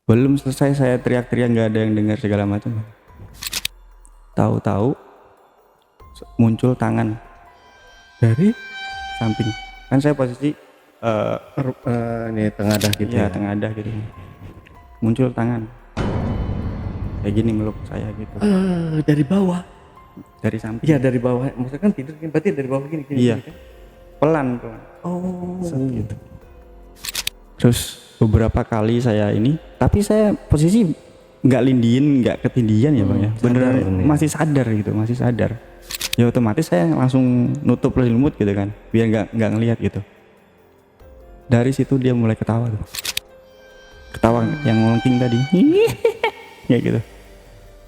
Belum selesai saya teriak-teriak nggak ada yang dengar segala macam. Tahu-tahu muncul tangan Dari samping. Kan saya posisi ini tengadah gitu ya ya. tengadah gitu. Muncul tangan. Kayak gini meluk saya gitu. Dari bawah. Dari samping. Iya dari bawah. Maksudnya kan tidur kan berarti dari bawah gini Iya. gini kan. Pelan. Oh. Set gitu. Terus beberapa kali saya ini, tapi saya posisi nggak lindiin, nggak ketindihan ya bang ya, beneran ini. masih sadar gitu, masih sadar. Ya otomatis saya langsung nutup selimut gitu kan, biar nggak ngelihat gitu. Dari situ dia mulai ketawa tuh, ketawa yang melengking tadi, ya gitu,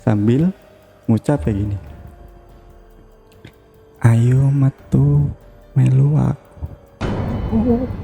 sambil ngucap kayak gini, ayo metu melu aku.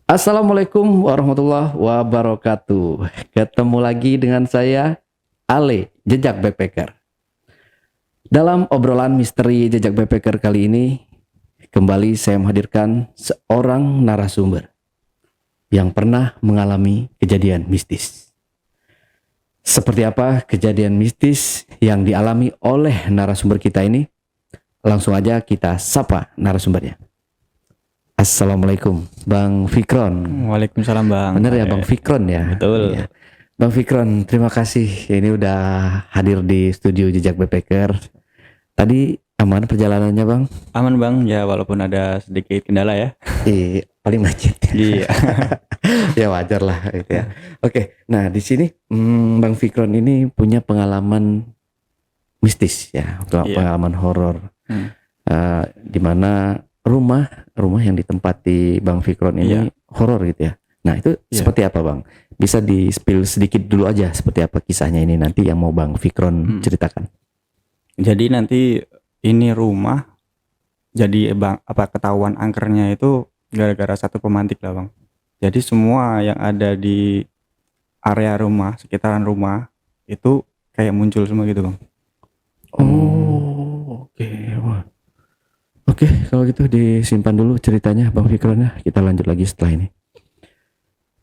Assalamualaikum warahmatullahi wabarakatuh. Ketemu lagi dengan saya Ale, Jejak Backpacker. Dalam obrolan misteri Jejak Backpacker kali ini, kembali saya menghadirkan seorang narasumber yang pernah mengalami kejadian mistis. Seperti apa kejadian mistis yang dialami oleh narasumber kita ini? Langsung aja kita sapa narasumbernya. Assalamualaikum, Bang Fikron. Waalaikumsalam bang. Bener ya Bang Fikron ya? Betul. Iya. Bang Fikron, terima kasih. Ini udah hadir di studio Jejak Backpacker. Tadi aman perjalanannya Bang? Aman bang, ya walaupun ada sedikit kendala ya. Paling macet. Iya. Ya wajar lah gitu ya. Oke, nah di sini Bang Fikron ini punya pengalaman mistis ya, pengalaman horor. Di mana rumah yang ditempati Bang Fikron ini horor gitu ya. Nah itu seperti apa Bang? Bisa di-spill sedikit dulu aja seperti apa kisahnya ini nanti yang mau Bang Fikron ceritakan. Jadi nanti ini rumah jadi bang ketahuan angkernya itu gara-gara satu pemantik lah bang. Jadi semua yang ada di area rumah, sekitaran rumah itu kayak muncul semua gitu bang. Oh, oke. Wah. Oke, kalau gitu disimpan dulu ceritanya Bang Fikron ya. Kita lanjut lagi setelah ini.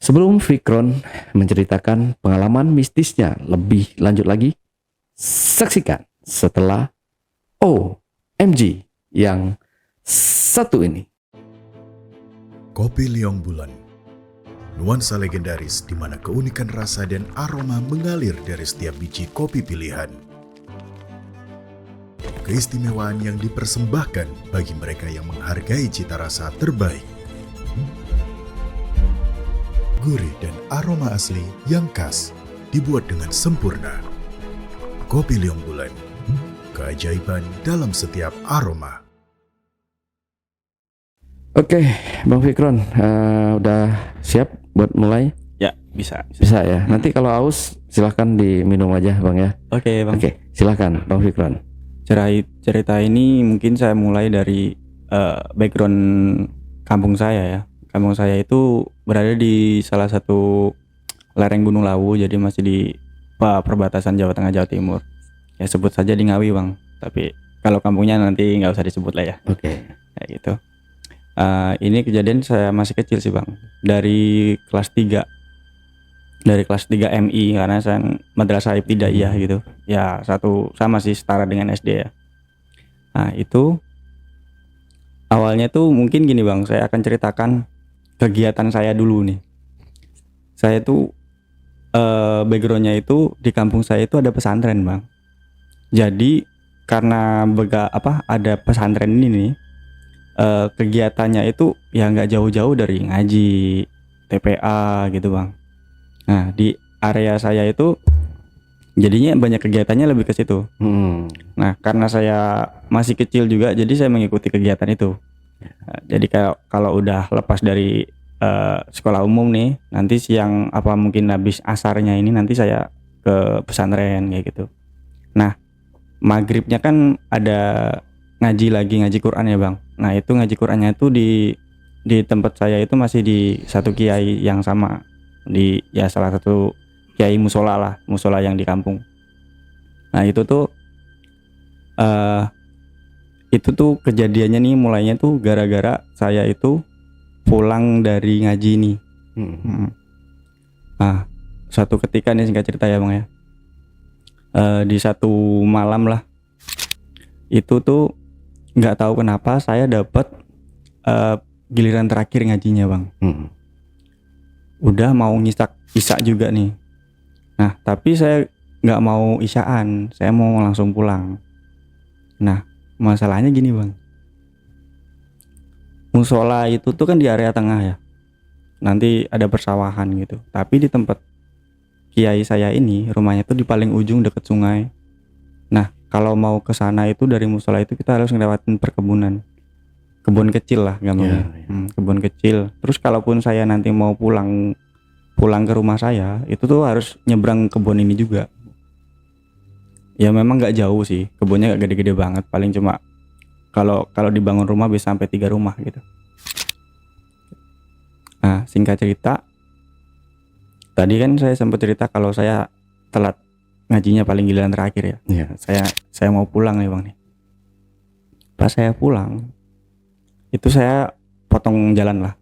Sebelum Fikron menceritakan pengalaman mistisnya lebih lanjut lagi, saksikan setelah OMG yang satu ini. Kopi Liong Bulan, nuansa legendaris di mana keunikan rasa dan aroma mengalir dari setiap biji kopi pilihan. Keistimewaan yang dipersembahkan bagi mereka yang menghargai cita rasa terbaik. Gurih dan aroma asli yang khas dibuat dengan sempurna. Kopi Liong Bulan, keajaiban dalam setiap aroma. Oke, Bang Fikron, udah siap buat mulai? Ya bisa. Bisa ya. Nanti kalau aus silahkan diminum aja Bang ya. Oke bang. Oke, silahkan Bang Fikron. Cerita ini mungkin saya mulai dari background kampung saya ya. Kampung saya itu berada di salah satu lereng Gunung Lawu, jadi masih di perbatasan Jawa Tengah Jawa Timur. Ya sebut saja di Ngawi bang. Tapi kalau kampungnya nanti nggak usah disebut lah ya. Oke. Kayak gitu. Ini kejadian saya masih kecil sih bang. Dari kelas 3 MI karena saya madrasah ibtidaiyah gitu. Ya satu sama sih setara dengan SD ya. Nah itu awalnya tuh mungkin gini bang, saya akan ceritakan kegiatan saya dulu nih. Saya tuh backgroundnya itu di kampung saya itu ada pesantren bang. Jadi karena ada pesantren ini nih, kegiatannya itu ya nggak jauh-jauh dari ngaji, TPA gitu bang. Nah di area saya itu jadinya banyak kegiatannya lebih ke situ. Nah karena saya masih kecil juga, jadi saya mengikuti kegiatan itu. Nah, jadi kalau udah lepas dari sekolah umum nih, nanti siang apa mungkin habis asarnya ini nanti saya ke pesantren kayak gitu. Nah, maghribnya kan ada ngaji Quran ya bang. Nah itu ngaji Qurannya itu di tempat saya itu masih di satu kiai yang sama, di ya salah satu kiai musola yang di kampung. Nah eh itu tuh kejadiannya nih mulainya tuh gara-gara saya itu pulang dari ngaji nih. Nah suatu ketika nih singkat cerita ya bang ya, di satu malam lah itu tuh nggak tahu kenapa saya dapat giliran terakhir ngajinya bang. Udah mau isak juga nih. Nah tapi saya nggak mau isyaan, saya mau langsung pulang. Nah masalahnya gini bang, musola itu tuh kan di area tengah ya, nanti ada persawahan gitu. Tapi di tempat kiai saya ini rumahnya tuh di paling ujung deket sungai. Nah kalau mau ke sana itu dari musola itu kita harus ngelewatin perkebunan, kebun kecil lah gampangnya. Kebun kecil. Terus kalaupun saya nanti mau pulang ke rumah saya itu tuh harus nyebrang kebun ini juga. Ya memang nggak jauh sih, kebunnya nggak gede-gede banget, paling cuma kalau dibangun rumah bisa sampai 3 rumah gitu. Nah singkat cerita, tadi kan saya sempat cerita kalau saya telat ngajinya paling giliran terakhir ya. Saya mau pulang nih bang nih. Pas saya pulang itu saya potong jalan lah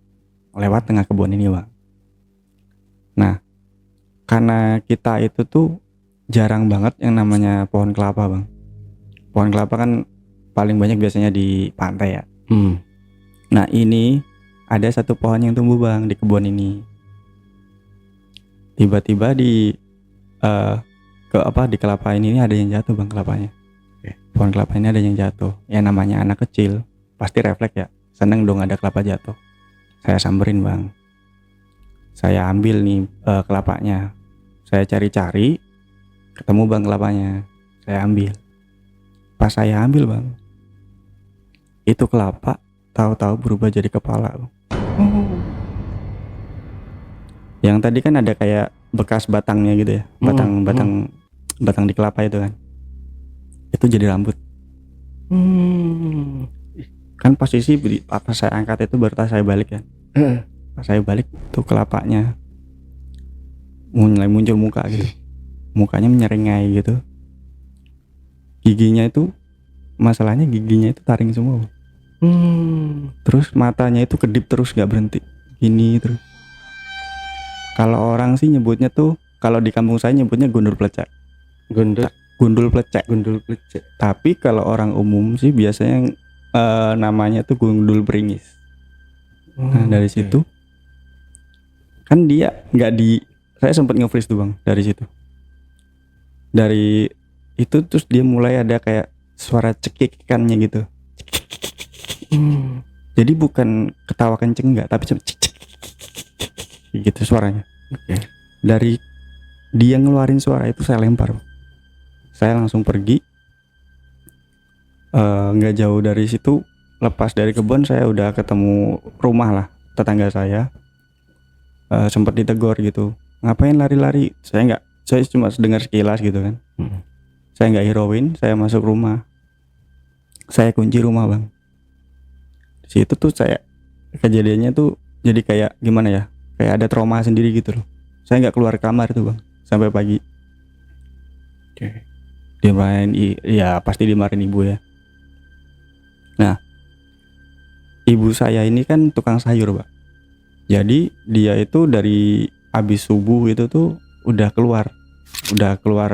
lewat tengah kebun ini bang. Nah karena kita itu tuh jarang banget yang namanya pohon kelapa bang. Pohon kelapa kan paling banyak biasanya di pantai ya. Nah ini ada satu pohon yang tumbuh bang di kebun ini. Tiba-tiba di kelapa ini ada yang jatuh bang kelapanya. Pohon kelapa ini ada yang jatuh. Ya namanya anak kecil pasti refleks ya, seneng dong ada kelapa jatuh. Saya samberin bang. Saya ambil nih kelapanya. Saya cari-cari, ketemu bang kelapanya. Saya ambil. Pas saya ambil bang, itu kelapa tahu-tahu berubah jadi kepala bang. Yang tadi kan ada kayak bekas batangnya gitu ya, batang di kelapa itu kan. Itu jadi rambut. Kan posisi pas saya angkat itu baru saya balik kan. Pas saya balik tuh kelapanya mulai muncul muka gitu. Mukanya menyeringai gitu. Giginya itu, masalahnya giginya itu taring semua. Terus matanya itu kedip terus gak berhenti. Gini terus. Kalau orang sih nyebutnya tuh, kalau di kampung saya nyebutnya gundul plecek. Gundul plecek. Tapi kalau orang umum sih biasanya namanya tuh gundul beringis. Nah dari situ kan dia nggak saya sempat nge-freeze tuh bang dari situ. Dari itu terus dia mulai ada kayak suara cekikannya gitu. Jadi bukan ketawa kenceng nggak, tapi cuma gitu suaranya. Dari dia ngeluarin suara itu saya lempar. Saya langsung pergi. Nggak jauh dari situ, lepas dari kebun saya udah ketemu rumah lah tetangga saya. Sempat ditegur gitu, ngapain lari-lari? Saya cuma dengar sekilas gitu kan. Saya nggak hirauin, saya masuk rumah. Saya kunci rumah bang. Di situ tuh saya kejadiannya tuh jadi kayak gimana ya? Kayak ada trauma sendiri gitu loh. Saya nggak keluar kamar tuh bang sampai pagi. Pasti dimarahin ibu ya. Nah, ibu saya ini kan tukang sayur pak. Jadi dia itu dari habis subuh itu tuh udah keluar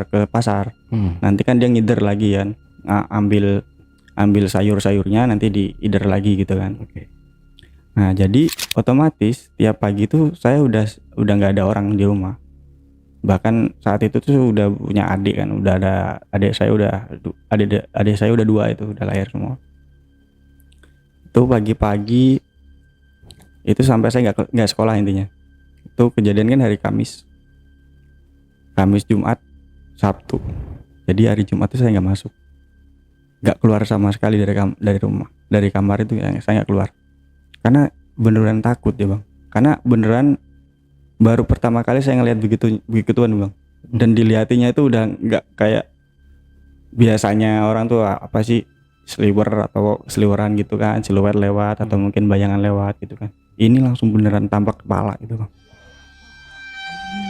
ke pasar. Nanti kan dia ngider lagi kan, ambil sayur-sayurnya nanti diider lagi gitu kan. Nah jadi otomatis tiap pagi tuh saya udah nggak ada orang di rumah. Bahkan saat itu tuh udah punya adik kan, udah ada adik saya udah 2 itu udah lahir semua. Itu pagi-pagi itu sampai saya nggak sekolah intinya. Itu kejadian kan hari Kamis, Jumat, Sabtu. Jadi hari Jumat itu saya nggak masuk, nggak keluar sama sekali dari rumah, dari kamar itu saya nggak keluar. Karena beneran takut ya bang. karena beneran baru pertama kali saya ngelihat begituan bang, dan dilihatinnya itu udah nggak kayak biasanya orang tuh apa sih, sliver atau sliweran gitu kan, siluet lewat atau mungkin bayangan lewat gitu kan. Ini langsung beneran tampak kepala gitu bang.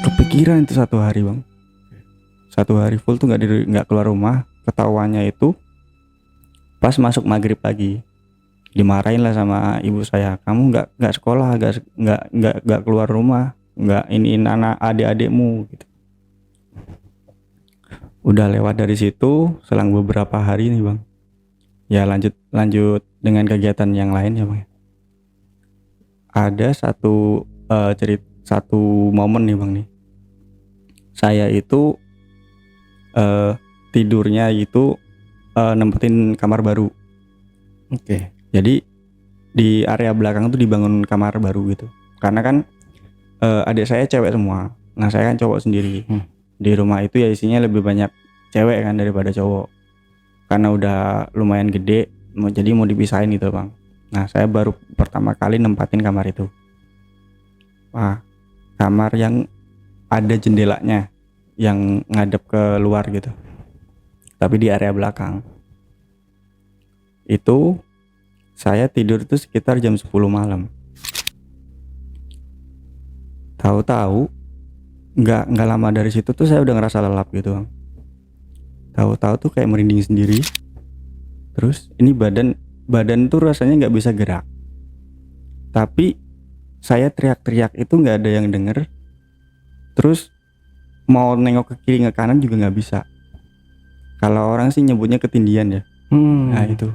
Kepikiran itu 1 hari bang, 1 hari full tuh nggak keluar rumah. Ketahuannya itu pas masuk maghrib pagi, dimarahin lah sama ibu saya, kamu nggak sekolah, nggak keluar rumah, nggak iniin anak adik-adikmu gitu. Udah lewat dari situ, selang beberapa hari nih bang, ya lanjut dengan kegiatan yang lain ya bang. Ada satu momen nih bang nih, saya itu tidurnya itu nempetin kamar baru. Oke. Jadi di area belakang tuh dibangun kamar baru gitu. Karena kan adik saya cewek semua. Nah, saya kan cowok sendiri. Di rumah itu ya isinya lebih banyak cewek kan daripada cowok. Karena udah lumayan gede, jadi mau dipisahin gitu, Bang. Nah, saya baru pertama kali nempatin kamar itu. Wah, kamar yang ada jendelanya yang ngadep ke luar gitu. Tapi di area belakang. Itu saya tidur itu sekitar jam 10 malam. Tahu-tahu nggak lama dari situ tuh saya udah ngerasa lelap gitu bang. Tahu-tahu tuh kayak merinding sendiri. Terus ini badan tuh rasanya nggak bisa gerak. Tapi saya teriak-teriak itu nggak ada yang denger. Terus mau nengok ke kiri ke kanan juga nggak bisa. Kalau orang sih nyebutnya ketindian ya. Nah itu.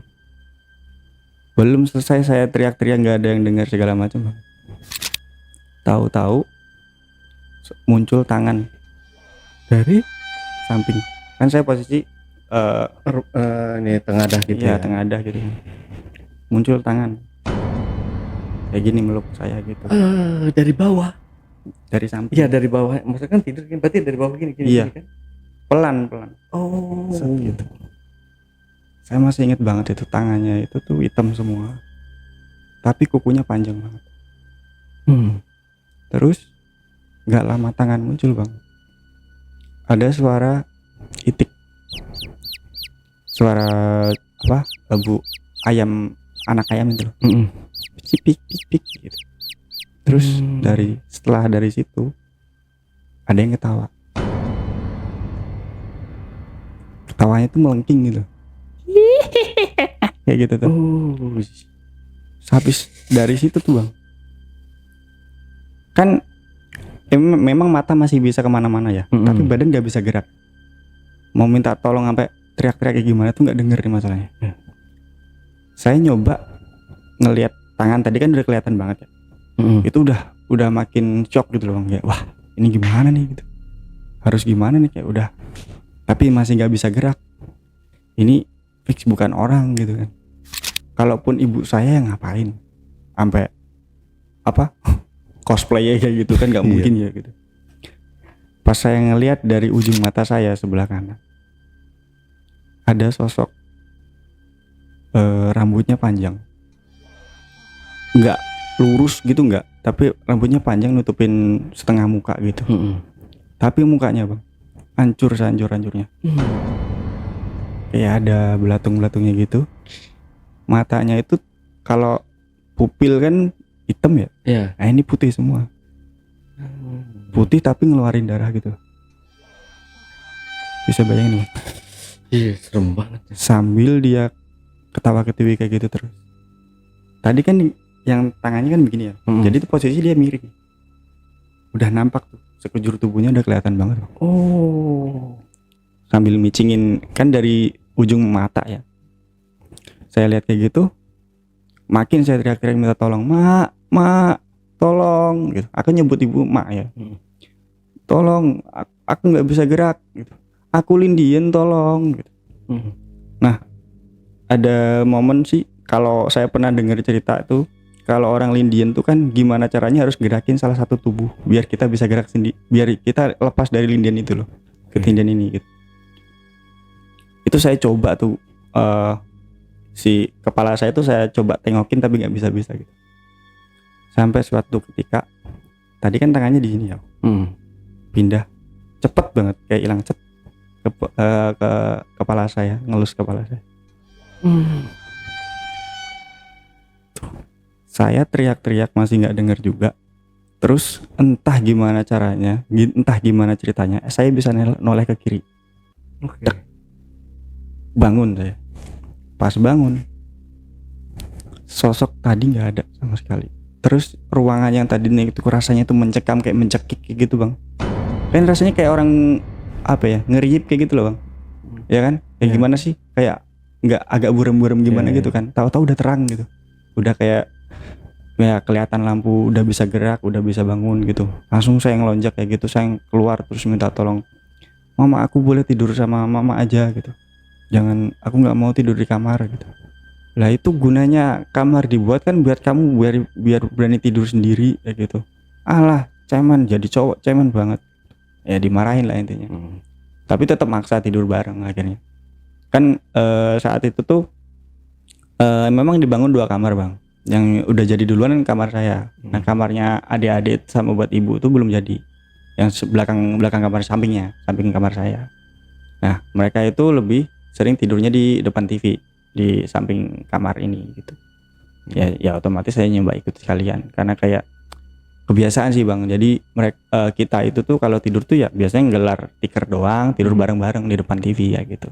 Belum selesai saya teriak-teriak nggak ada yang dengar segala macam bang. Tahu-tahu muncul tangan dari samping. Kan saya posisi ini tengadah gitu ya, ya. tengadah gitu. Muncul tangan kayak gini meluk saya gitu. Dari bawah. Dari samping. Iya, dari bawah. Maksudnya kan tidur kan berarti dari bawah gini Iya. kan. Pelan-pelan. Oh, Set gitu. Saya masih ingat banget itu tangannya itu tuh hitam semua. Tapi kukunya panjang banget. Terus nggak lama tangan muncul bang. Ada suara itik. Suara apa? Labu ayam, anak ayam itu loh. Pik pik gitu. Terus setelah dari situ ada yang ketawa. Ketawanya tuh melengking gitu. Kayak gitu tuh. Habis dari situ tuh bang, kan memang mata masih bisa kemana-mana ya, tapi badan nggak bisa gerak. Mau minta tolong sampai teriak-teriak kayak gimana tuh nggak denger nih masalahnya. Saya nyoba ngelihat tangan tadi kan udah kelihatan banget ya. Itu udah makin shock gitu loh bang. Ya, wah ini gimana nih gitu. Harus gimana nih kayak udah. Tapi masih nggak bisa gerak. Ini fix bukan orang gitu kan. Kalaupun ibu saya yang ngapain sampai apa cosplay kayak gitu kan nggak mungkin ya gitu. Pas saya ngelihat dari ujung mata saya sebelah kanan ada sosok rambutnya panjang, nggak lurus gitu nggak, tapi rambutnya panjang nutupin setengah muka gitu. Tapi mukanya bang hancur sehancur-hancurnya. Kayak ada belatung-belatungnya gitu. Matanya itu kalau pupil kan hitam ya. Iya. Nah ini putih semua. Putih tapi ngeluarin darah gitu. Bisa bayangin bang. Iya, serem banget. Sambil dia ketawa-ketiwi kayak gitu terus. Tadi kan yang tangannya kan begini ya. Jadi itu posisi dia miring. Udah nampak tuh sekujur tubuhnya udah kelihatan banget. Sambil micingin kan dari ujung mata ya. Saya lihat kayak gitu, makin saya teriak-teriak minta tolong, mak, tolong gitu. Aku nyebut ibu mak ya. Tolong, aku nggak bisa gerak gitu. Aku lindian tolong gitu. Nah, ada momen sih kalau saya pernah dengar cerita tuh, kalau orang lindian tuh kan gimana caranya harus gerakin salah satu tubuh biar kita bisa gerak sendiri, biar kita lepas dari lindian itu loh, ketindian ini gitu. Itu saya coba tuh si kepala saya tuh saya coba tengokin tapi nggak bisa gitu. Sampai suatu ketika, tadi kan tangannya di sini ya, pindah cepet banget kayak hilang cet ke kepala saya, ngelus kepala saya. Saya teriak-teriak masih nggak dengar juga. Terus entah gimana caranya, entah gimana ceritanya, saya bisa noleh ke kiri. Oke. Bangun saya. Pas bangun, sosok tadi nggak ada sama sekali. Terus ruangan yang tadi itu rasanya tuh mencekam, kayak mencekik kayak gitu bang. Kan rasanya kayak orang apa ya, ngeriyip kayak gitu loh bang. Ya kan? Kayak Ya. gimana sih? Kayak nggak agak buram-buram gimana Ya, gitu kan? Tahu-tahu udah terang gitu. Udah kayak ya kelihatan lampu, udah bisa gerak, udah bisa bangun gitu. Langsung saya ngelonjak kayak gitu, saya keluar terus minta tolong. Mama, aku boleh tidur sama mama aja gitu. Jangan, aku nggak mau tidur di kamar gitu. Lah itu gunanya kamar dibuat kan buat kamu biar berani tidur sendiri kayak gitu. Alah, cemen, jadi cowok cemen banget. Ya dimarahin lah intinya. Tapi tetap maksa tidur bareng akhirnya. Kan saat itu tuh memang dibangun 2 kamar bang. Yang udah jadi duluan kan kamar saya. Nah kamarnya adik-adik sama buat ibu tuh belum jadi. Yang belakang kamar samping kamar saya. Nah mereka itu lebih sering tidurnya di depan TV di samping kamar ini gitu. Ya otomatis saya nyoba ikut sekalian karena kayak kebiasaan sih bang. Jadi mereka kita itu tuh kalau tidur tuh ya biasanya ngelar tikar doang, tidur bareng-bareng di depan TV ya gitu.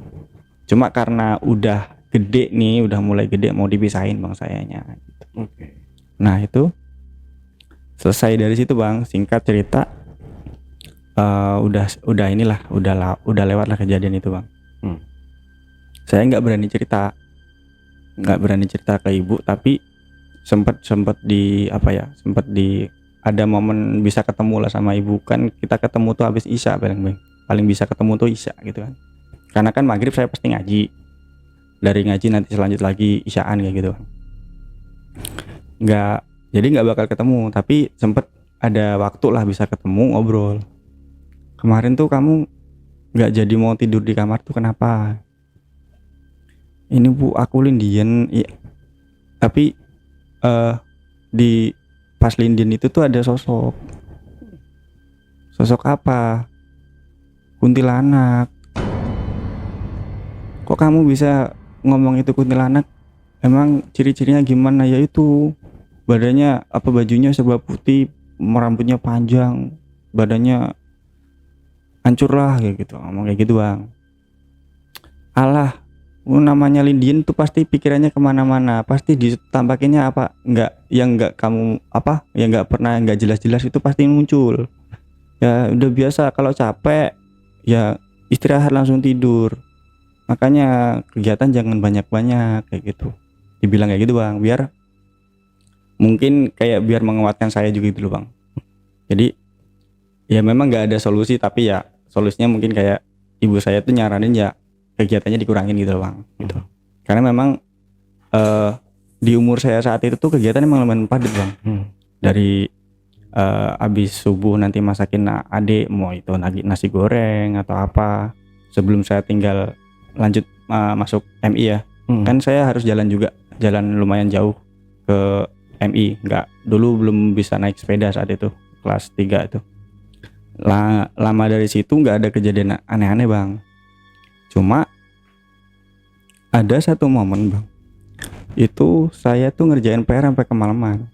Cuma karena udah gede nih, udah mulai gede mau dipisahin bang sayanya gitu. Nah itu selesai dari situ bang, singkat cerita udah lewat lah kejadian itu bang. Saya nggak berani cerita ke ibu, tapi sempat ada momen bisa ketemu lah sama ibu. Kan kita ketemu tuh habis isya paling bisa ketemu tuh isya gitu kan, karena kan maghrib saya pasti ngaji, dari ngaji nanti selanjut lagi isyaan kayak gitu. Jadi nggak bakal ketemu, tapi sempet ada waktu lah bisa ketemu ngobrol. Kemarin tuh kamu nggak jadi mau tidur di kamar tuh kenapa? Ini bu, aku lindian ya. Tapi di pas lindian itu tuh ada sosok apa? Kuntilanak. Kok kamu bisa ngomong itu kuntilanak? Emang ciri-cirinya gimana? Ya itu badannya bajunya serba putih, rambutnya panjang, badannya hancur lah kayak gitu, ngomong kayak gitu bang. Alah, namanya lindian tuh pasti pikirannya kemana-mana, pasti ditampakinnya nggak jelas-jelas itu pasti muncul. Ya udah biasa kalau capek ya istirahat langsung tidur, makanya kegiatan jangan banyak-banyak kayak gitu. Dibilang kayak gitu bang, biar menguatkan saya juga gitu loh bang. Jadi ya memang nggak ada solusi, tapi ya solusinya mungkin kayak ibu saya tuh nyaranin ya kegiatannya dikurangin gitu loh bang gitu. Karena memang di umur saya saat itu tuh kegiatan emang lumayan padat bang. Dari abis subuh nanti masakin adik, mau itu nasi goreng atau apa, sebelum saya tinggal lanjut masuk MI ya. Kan saya harus jalan lumayan jauh ke MI. Dulu belum bisa naik sepeda saat itu, kelas 3 itu. Lama dari situ nggak ada kejadian aneh-aneh bang. Cuma ada satu momen bang, itu saya tuh ngerjain PR sampai kemalaman.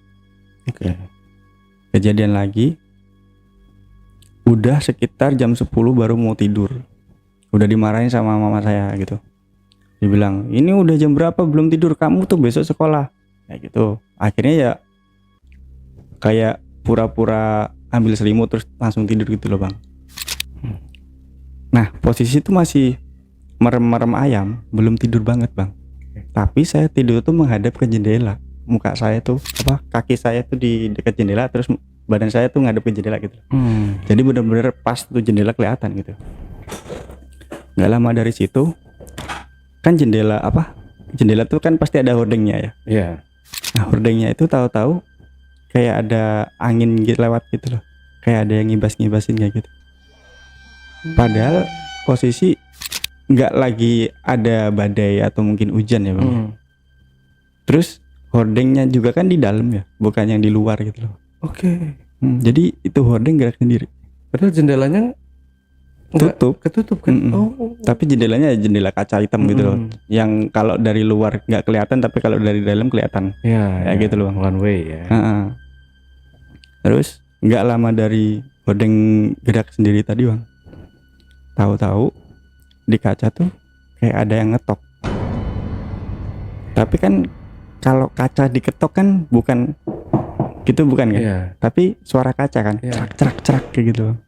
Kejadian lagi, udah sekitar jam 10 baru mau tidur, udah dimarahin sama mama saya gitu. Dibilang, ini udah jam berapa belum tidur, kamu tuh besok sekolah kayak gitu. Akhirnya ya kayak pura-pura ambil selimut terus langsung tidur gitu loh bang. Nah posisi itu masih merem-merem ayam, belum tidur banget bang. Tapi saya tidur tuh menghadap ke jendela, muka saya tuh kaki saya tuh di dekat jendela, terus badan saya tuh ngadep ke jendela gitu. Jadi bener-bener pas tuh jendela kelihatan gitu. Nggak lama dari situ kan jendela tuh kan pasti ada hordengnya ya. Nah hordengnya itu tahu-tahu kayak ada angin gitu lewat gitu loh, kayak ada yang ngibas-ngibasin kayak gitu. Padahal posisi nggak lagi ada badai atau mungkin hujan ya bang. Terus hordengnya juga kan di dalam ya, bukan yang di luar gitu loh. Oke. Jadi itu hordeng gerak sendiri. Padahal jendelanya nggak Tutup. ketutup kan? Mm-mm. Tapi jendelanya jendela kaca hitam gitu loh. Yang kalau dari luar nggak kelihatan, tapi kalau dari dalam kelihatan. Ya, Ya gitu loh. One way ya. Heeh. Terus nggak lama dari hordeng gerak sendiri tadi bang, tahu-tahu di kaca tuh kayak ada yang ngetok. Tapi kan kalau kaca diketok kan bukan gitu, bukan kan? Iya. Tapi suara kaca kan, Iya. cerak kayak gitu bang.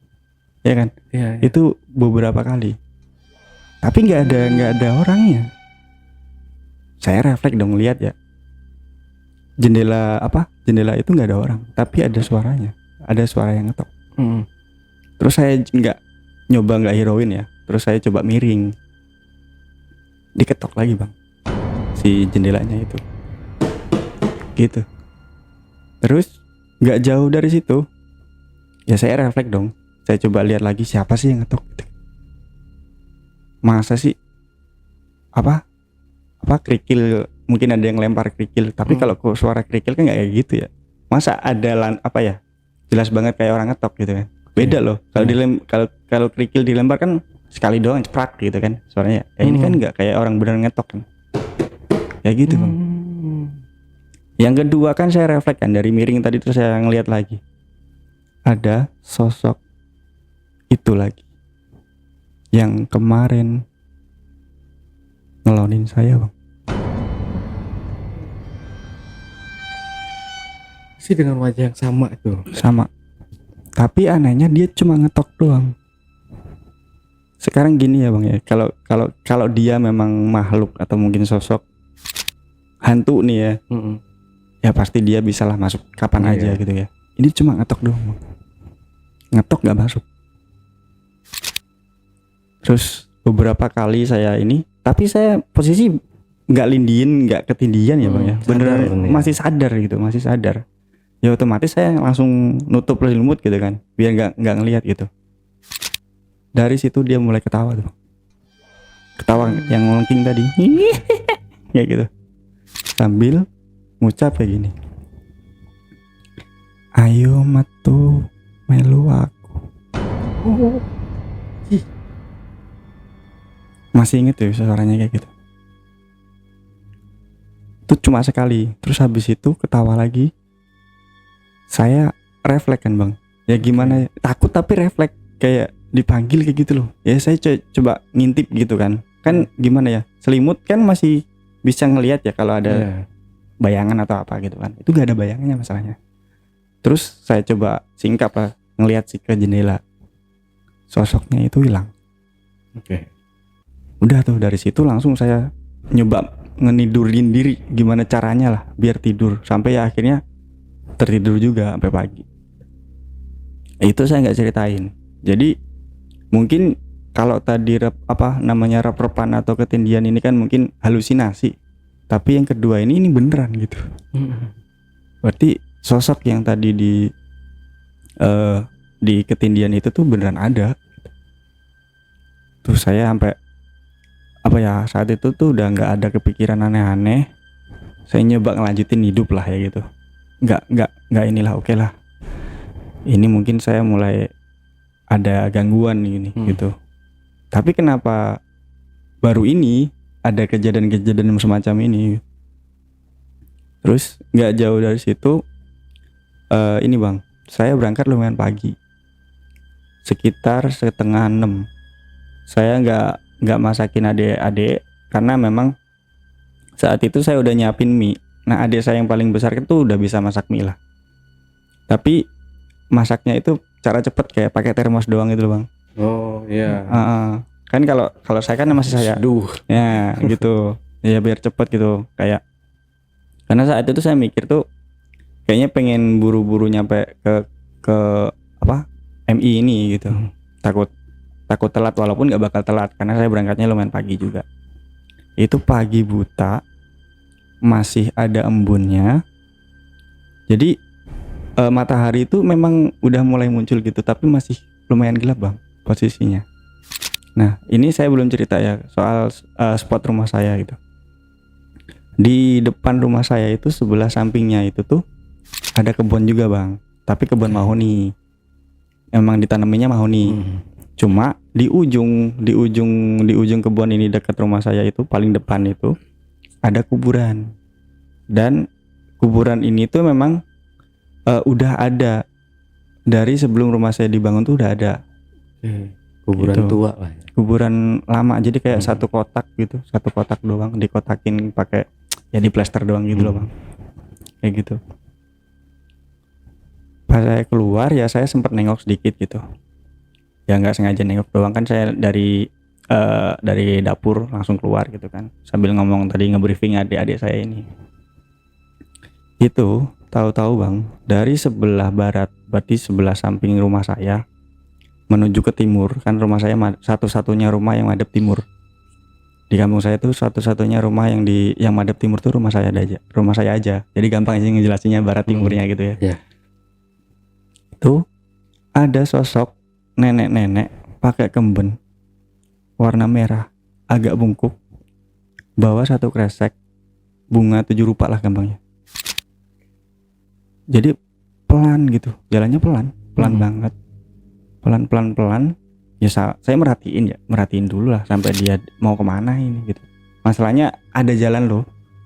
Ya kan? Iya. Itu beberapa kali. Tapi nggak ada orangnya. Saya refleks dong lihat ya. Jendela itu nggak ada orang, tapi ada suaranya. Ada suara yang ngetok. Terus saya nggak heroin ya. Terus saya coba miring. Diketok lagi bang, si jendelanya itu. Gitu. Terus nggak jauh dari situ, ya saya refleks dong. Saya coba lihat lagi siapa sih yang ngetok gitu. Masa sih kerikil, mungkin ada yang lempar kerikil, tapi kalau suara kerikil kan nggak kayak gitu ya. Masa ada jelas banget kayak orang ngetok gitu kan. Beda loh. Kalau kerikil dilempar kan sekali doang ceprak gitu kan suaranya. Ya ini kan nggak kayak orang benar ngetok kan. Ya gitu bang. Yang kedua kan saya refleks kan dari miring tadi, terus saya ngeliat lagi. Ada sosok itu lagi yang kemarin ngelonin saya bang. Sih dengan wajah yang sama itu. Sama. Tapi anehnya dia cuma ngetok doang. Sekarang gini ya bang ya, kalau dia memang makhluk atau mungkin sosok hantu nih ya, ya pasti dia bisalah masuk kapan aja gitu ya. Ini cuma ngetok doang bang. Ngetok nggak masuk. Terus beberapa kali saya ini, tapi saya posisi nggak lindiin, nggak ketindian ya bang ya, beneran masih sadar gitu, masih sadar. Ya otomatis saya langsung nutup selimut gitu kan, biar nggak ngelihat gitu. Dari situ dia mulai ketawa tuh, ketawa yang ngelengking tadi, ya gitu, sambil ngucap kayak gini, ayo metu melu aku. Masih inget tuh suaranya kayak gitu. Itu cuma sekali. Terus habis itu ketawa lagi. Saya refleks kan bang. Ya gimana, takut tapi refleks, kayak dipanggil kayak gitu loh. Ya saya coba ngintip gitu kan. Kan gimana ya, selimut kan masih bisa ngelihat ya kalau ada bayangan atau apa gitu kan. Itu gak ada bayangannya masalahnya. Terus saya coba singkap lah, ngelihat sih ke jendela. Sosoknya itu hilang. Oke. Udah tuh dari situ langsung saya nyoba ngenidurin diri gimana caranya lah biar tidur, sampai ya akhirnya tertidur juga sampai pagi. Itu saya nggak ceritain. Jadi mungkin kalau tadi rep-repan atau ketindian ini kan mungkin halusinasi, tapi yang kedua ini beneran gitu. Berarti sosok yang tadi di ketindian itu tuh beneran ada. Terus saya sampai saat itu tuh udah nggak ada kepikiran aneh-aneh. Saya nyoba ngelanjutin hidup lah ya gitu. Nggak inilah, oke lah. Ini mungkin saya mulai ada gangguan ini gitu. Tapi kenapa baru ini ada kejadian-kejadian semacam ini? Terus nggak jauh dari situ, ini bang, saya berangkat lumayan pagi, sekitar 5:30. Saya nggak masakin adik-adik karena memang saat itu saya udah nyiapin mie. Nah adik saya yang paling besar itu udah bisa masak mie lah. Tapi masaknya itu cara cepet, kayak pakai termos doang gitu loh bang. Oh iya. Kan kalau saya kan masih saya, ya gitu, ya biar cepet gitu kayak. Karena saat itu saya mikir tuh kayaknya pengen buru-buru nyampe ke MI ini gitu. Takut telat, walaupun nggak bakal telat karena saya berangkatnya lumayan pagi juga. Itu pagi buta, masih ada embunnya. Jadi matahari itu memang udah mulai muncul gitu, tapi masih lumayan gelap bang posisinya. Nah ini saya belum cerita ya soal spot rumah saya gitu. Di depan rumah saya itu sebelah sampingnya itu tuh ada kebun juga bang, tapi kebun mahoni. Emang ditanaminnya mahoni. Cuma di ujung kebun ini dekat rumah saya itu paling depan itu ada kuburan. Dan kuburan ini tuh memang udah ada dari sebelum rumah saya dibangun tuh udah ada. Kuburan Gitu. tua lah ya. Kuburan lama, jadi kayak satu kotak gitu, satu kotak doang dikotakin pakai ya di plester doang gitu loh bang, kayak gitu. Pas saya keluar ya saya sempat nengok sedikit gitu, ya nggak sengaja nengok doang kan, saya dari dapur langsung keluar gitu kan, sambil ngomong tadi ngebriefing adik-adik saya ini. Itu tahu-tahu bang, dari sebelah barat, berarti sebelah samping rumah saya menuju ke timur, kan rumah saya satu-satunya rumah yang madep timur di kampung saya tuh, satu-satunya rumah yang madep timur tuh rumah saya aja, jadi gampang aja ngejelasinnya barat timurnya gitu ya. Iya. Itu ada sosok nenek-nenek pakai kemben warna merah agak bungkuk, bawa satu kresek bunga 7 rupa lah gampangnya. Jadi pelan gitu, jalannya pelan banget, pelan ya. Saya merhatiin dulu lah sampai dia mau kemana ini gitu. Masalahnya ada jalan loh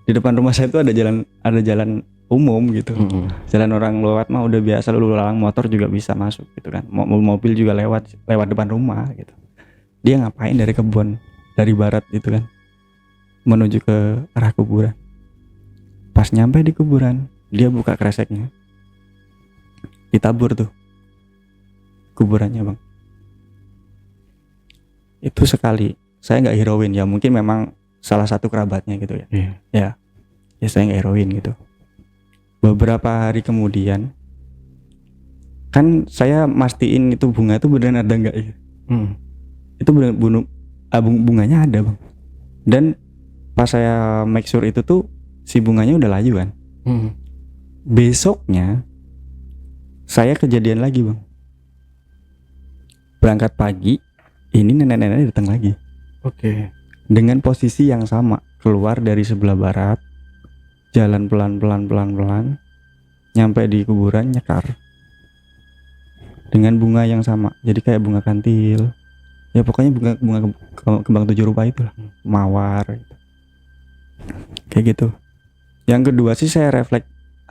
di depan rumah saya itu, ada jalan umum gitu. Jalan orang lewat mah udah biasa, lalu lalang motor juga bisa masuk gitu kan, mobil juga lewat depan rumah gitu. Dia ngapain dari kebun dari barat itu kan menuju ke arah kuburan. Pas nyampe di kuburan, dia buka kreseknya, ditabur tuh kuburannya bang. Itu sekali, saya nggak hirauin ya, mungkin memang salah satu kerabatnya gitu ya. Ya saya nggak hirauin gitu. Beberapa hari kemudian kan saya mastiin itu bunga itu beneran ada nggak ya. Itu bunganya ada bang. Dan pas saya make sure itu tuh si bunganya udah layu kan. Besoknya saya kejadian lagi bang, berangkat pagi, ini nenek-nenek datang lagi. Dengan posisi yang sama, keluar dari sebelah barat, jalan pelan, nyampe di kuburan nyekar dengan bunga yang sama, jadi kayak bunga kantil ya, pokoknya bunga kembang 7 rupa itulah, mawar gitu. Kayak gitu. Yang kedua sih saya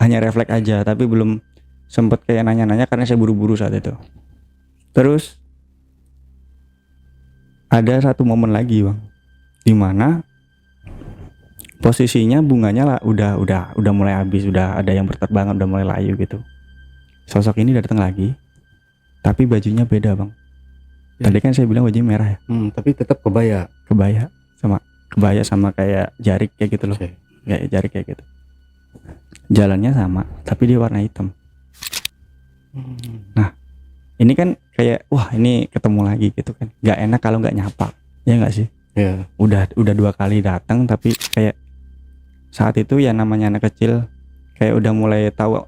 hanya refleks aja, tapi belum sempet kayak nanya-nanya karena saya buru-buru saat itu. Terus ada satu momen lagi bang, dimana posisinya bunganya lah udah mulai habis, udah ada yang berterbangan, udah mulai layu gitu. Sosok ini datang lagi, tapi bajunya beda bang. Tadi kan saya bilang bajunya merah ya. Tapi tetap kebaya sama kayak jarik kayak gitu loh. Kayak jarik kayak gitu. Jalannya sama, tapi dia warna hitam. Nah, ini kan kayak wah ini ketemu lagi gitu kan. Gak enak kalau nggak nyapa, ya nggak sih? Ya. Udah 2 kali datang, tapi kayak saat itu ya namanya anak kecil, kayak udah mulai tahu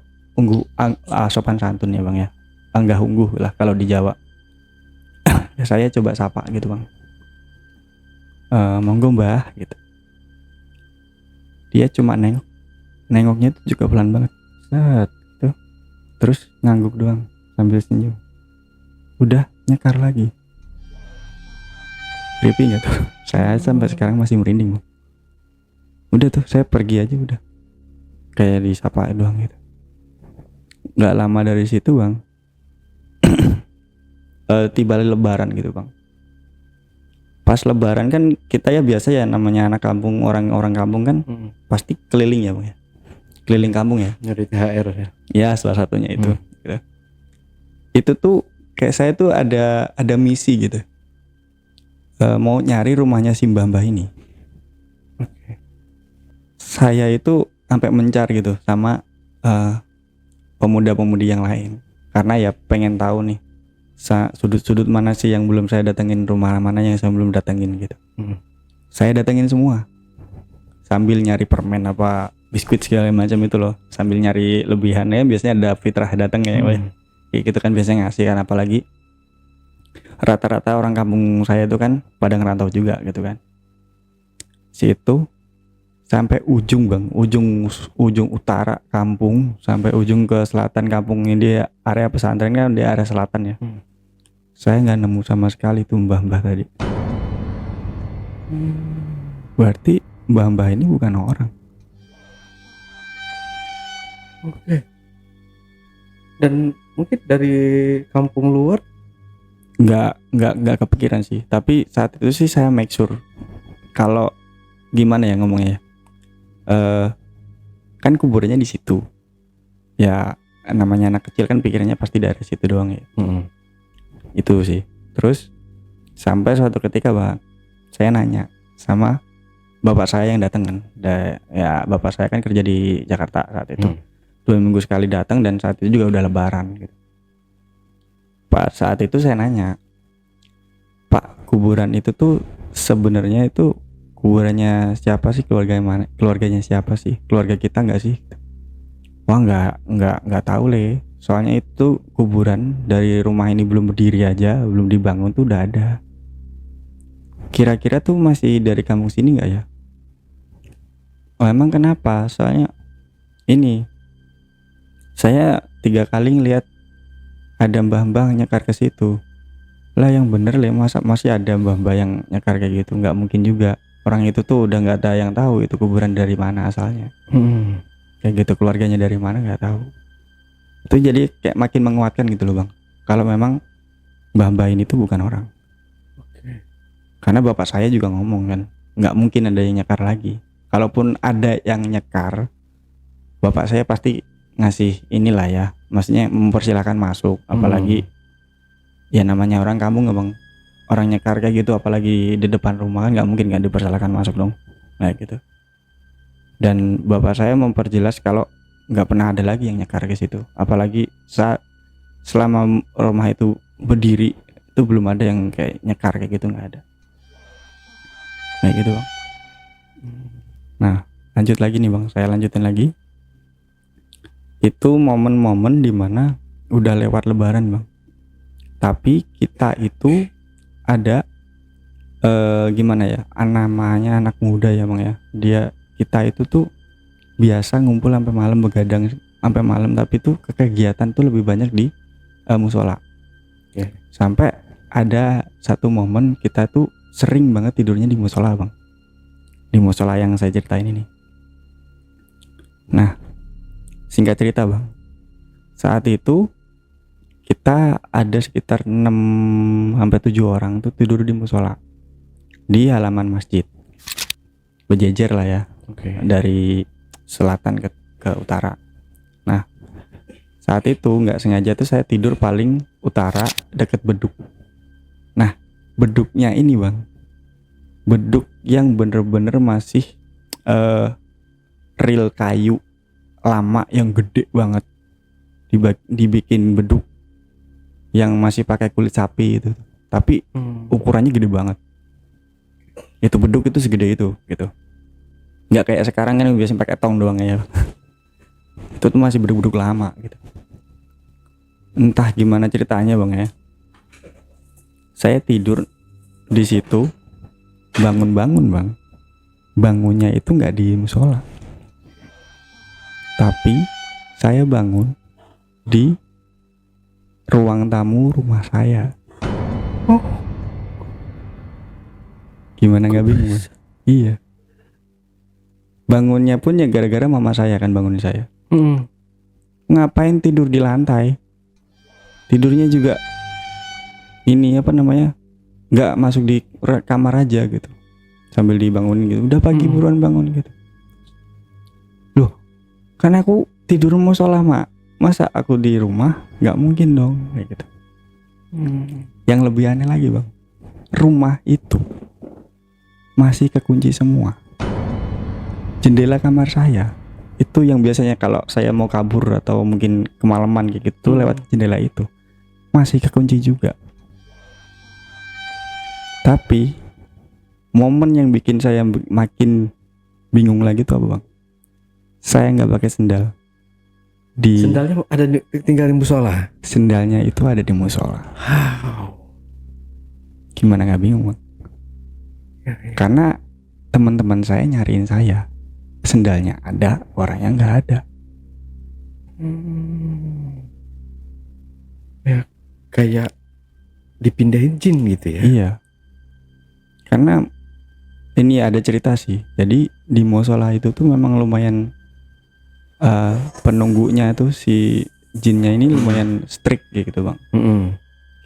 sopan santun ya bang ya. Anggah ungguh lah kalau di Jawa. Ya saya coba sapa gitu bang. Monggo mbah gitu. Dia cuma nengoknya tuh juga pelan banget. Set tuh. Terus ngangguk doang sambil senyum. Udah nyekar lagi. Creepy gak tuh? Saya sampai sekarang masih merinding bang. Udah tuh saya pergi aja udah. Kayak disapa doang gitu. Gak lama dari situ bang, tiba lebaran gitu bang. Pas lebaran kan kita ya biasa ya, namanya anak kampung, orang kampung kan pasti keliling ya bang ya. Keliling kampung ya. Nyari THR ya. Ya salah satunya itu. Gitu. Itu tuh kayak saya tuh ada misi gitu. Mau nyari rumahnya si mbah ini. Saya itu sampai mencar gitu sama pemuda-pemudi yang lain, karena ya pengen tahu nih sudut-sudut mana sih yang belum saya datengin, rumah mana yang saya belum datengin gitu. Saya datengin semua sambil nyari permen apa biskuit segala macam itu loh, sambil nyari lebihannya. Biasanya ada fitrah datang ya, kayak gitu kan biasanya ngasih kan, apalagi rata-rata orang kampung saya itu kan pada ngerantau juga gitu kan. Situ sampai ujung bang, ujung utara kampung sampai ujung ke selatan kampung. Ini dia area pesantren kan di area selatan ya. Saya nggak nemu sama sekali tuh mbah-mbah tadi. Berarti mbah-mbah ini bukan orang. Oke. Dan mungkin dari kampung luar? Nggak kepikiran sih. Tapi saat itu sih saya make sure. Kalau gimana ya ngomongnya? Kan kuburannya di situ. Ya namanya anak kecil kan pikirannya pasti dari situ doang ya. Itu sih. Terus sampai suatu ketika bang, saya nanya sama bapak saya yang datang kan. Ya bapak saya kan kerja di Jakarta saat itu. 2 minggu sekali datang dan saat itu juga udah lebaran gitu. Pak saat itu saya nanya, Pak, kuburan itu tuh sebenarnya itu kuburannya siapa sih, keluarganya siapa sih, keluarga kita nggak sih? Wah nggak tahu Le, soalnya itu kuburan dari rumah ini belum berdiri aja, belum dibangun tuh udah ada. Kira-kira tuh masih dari kampung sini nggak ya? Oh emang kenapa? Soalnya ini saya 3 kali ngeliat ada mbah-mbah nyekar ke situ. Lah yang bener Le, masa masih ada mbah-mbah yang nyekar kayak gitu? Nggak mungkin juga. Orang itu tuh udah nggak ada yang tahu itu kuburan dari mana asalnya. Kayak gitu, keluarganya dari mana nggak tahu. Itu jadi kayak makin menguatkan gitu loh bang. Kalau memang mbah-mbah ini tuh bukan orang. Karena bapak saya juga ngomong kan, nggak mungkin ada yang nyekar lagi. Kalaupun ada yang nyekar, bapak saya pasti ngasih inilah ya, maksudnya mempersilahkan masuk. Apalagi ya namanya orang kampung nggak bang, orang nyekar kayak gitu apalagi di depan rumah kan nggak mungkin kan dipersilakan masuk dong, kayak gitu. Dan bapak saya memperjelas kalau nggak pernah ada lagi yang nyekar ke situ, apalagi saat selama rumah itu berdiri itu belum ada yang kayak nyekar kayak gitu, nggak ada kayak gitu bang. Nah lanjut lagi nih bang, saya lanjutin lagi. Itu momen-momen dimana udah lewat lebaran bang, tapi kita itu ada gimana ya, namanya anak muda ya bang ya, kita itu tuh biasa ngumpul sampai malam, begadang sampai malam, tapi tuh kegiatan tuh lebih banyak di musola. Sampai ada satu momen kita tuh sering banget tidurnya di musola bang, di musola yang saya ceritain ini. Nah singkat cerita bang, saat itu kita ada sekitar 6-7 orang tuh tidur di musola di halaman masjid, berjejer lah ya, dari selatan ke utara. Nah saat itu nggak sengaja tuh saya tidur paling utara deket beduk. Nah beduknya ini bang, beduk yang bener-bener masih real kayu lama yang gede banget, dibikin beduk yang masih pakai kulit sapi itu, tapi ukurannya gede banget. Itu beduk itu segede itu gitu, nggak kayak sekarang kan biasanya pakai tong doang ya. Itu tuh masih beduk-beduk lama gitu. Entah gimana ceritanya bang ya, saya tidur di situ, bangun bang, bangunnya itu nggak di musola, tapi saya bangun di ruang tamu rumah saya. Gimana nggak bingung mas? Iya, bangunnya pun ya gara-gara mama saya kan bangunin saya. Ngapain tidur di lantai? Tidurnya juga ini apa namanya, nggak masuk di kamar aja gitu, sambil dibangunin gitu. Udah pagi buruan bangun gitu. Loh, kan aku tidur musola mak, masa aku di rumah? Nggak mungkin dong kayak gitu. Yang lebih aneh lagi bang, rumah itu masih kekunci semua. Jendela kamar saya itu yang biasanya kalau saya mau kabur atau mungkin kemalaman kayak gitu lewat jendela itu masih kekunci juga. Tapi momen yang bikin saya makin bingung lagi tuh apa bang? Saya nggak pakai sendal. Sendalnya ada tinggal di musola. Sendalnya itu ada di musola. Gimana nggak bingung bang? Karena teman-teman saya nyariin saya, sendalnya ada, orangnya nggak ada. Ya kayak dipindahin jin gitu ya. Iya. Karena ini ada cerita sih. Jadi di musola itu tuh memang lumayan penunggunya tuh si jinnya ini lumayan strict gitu bang.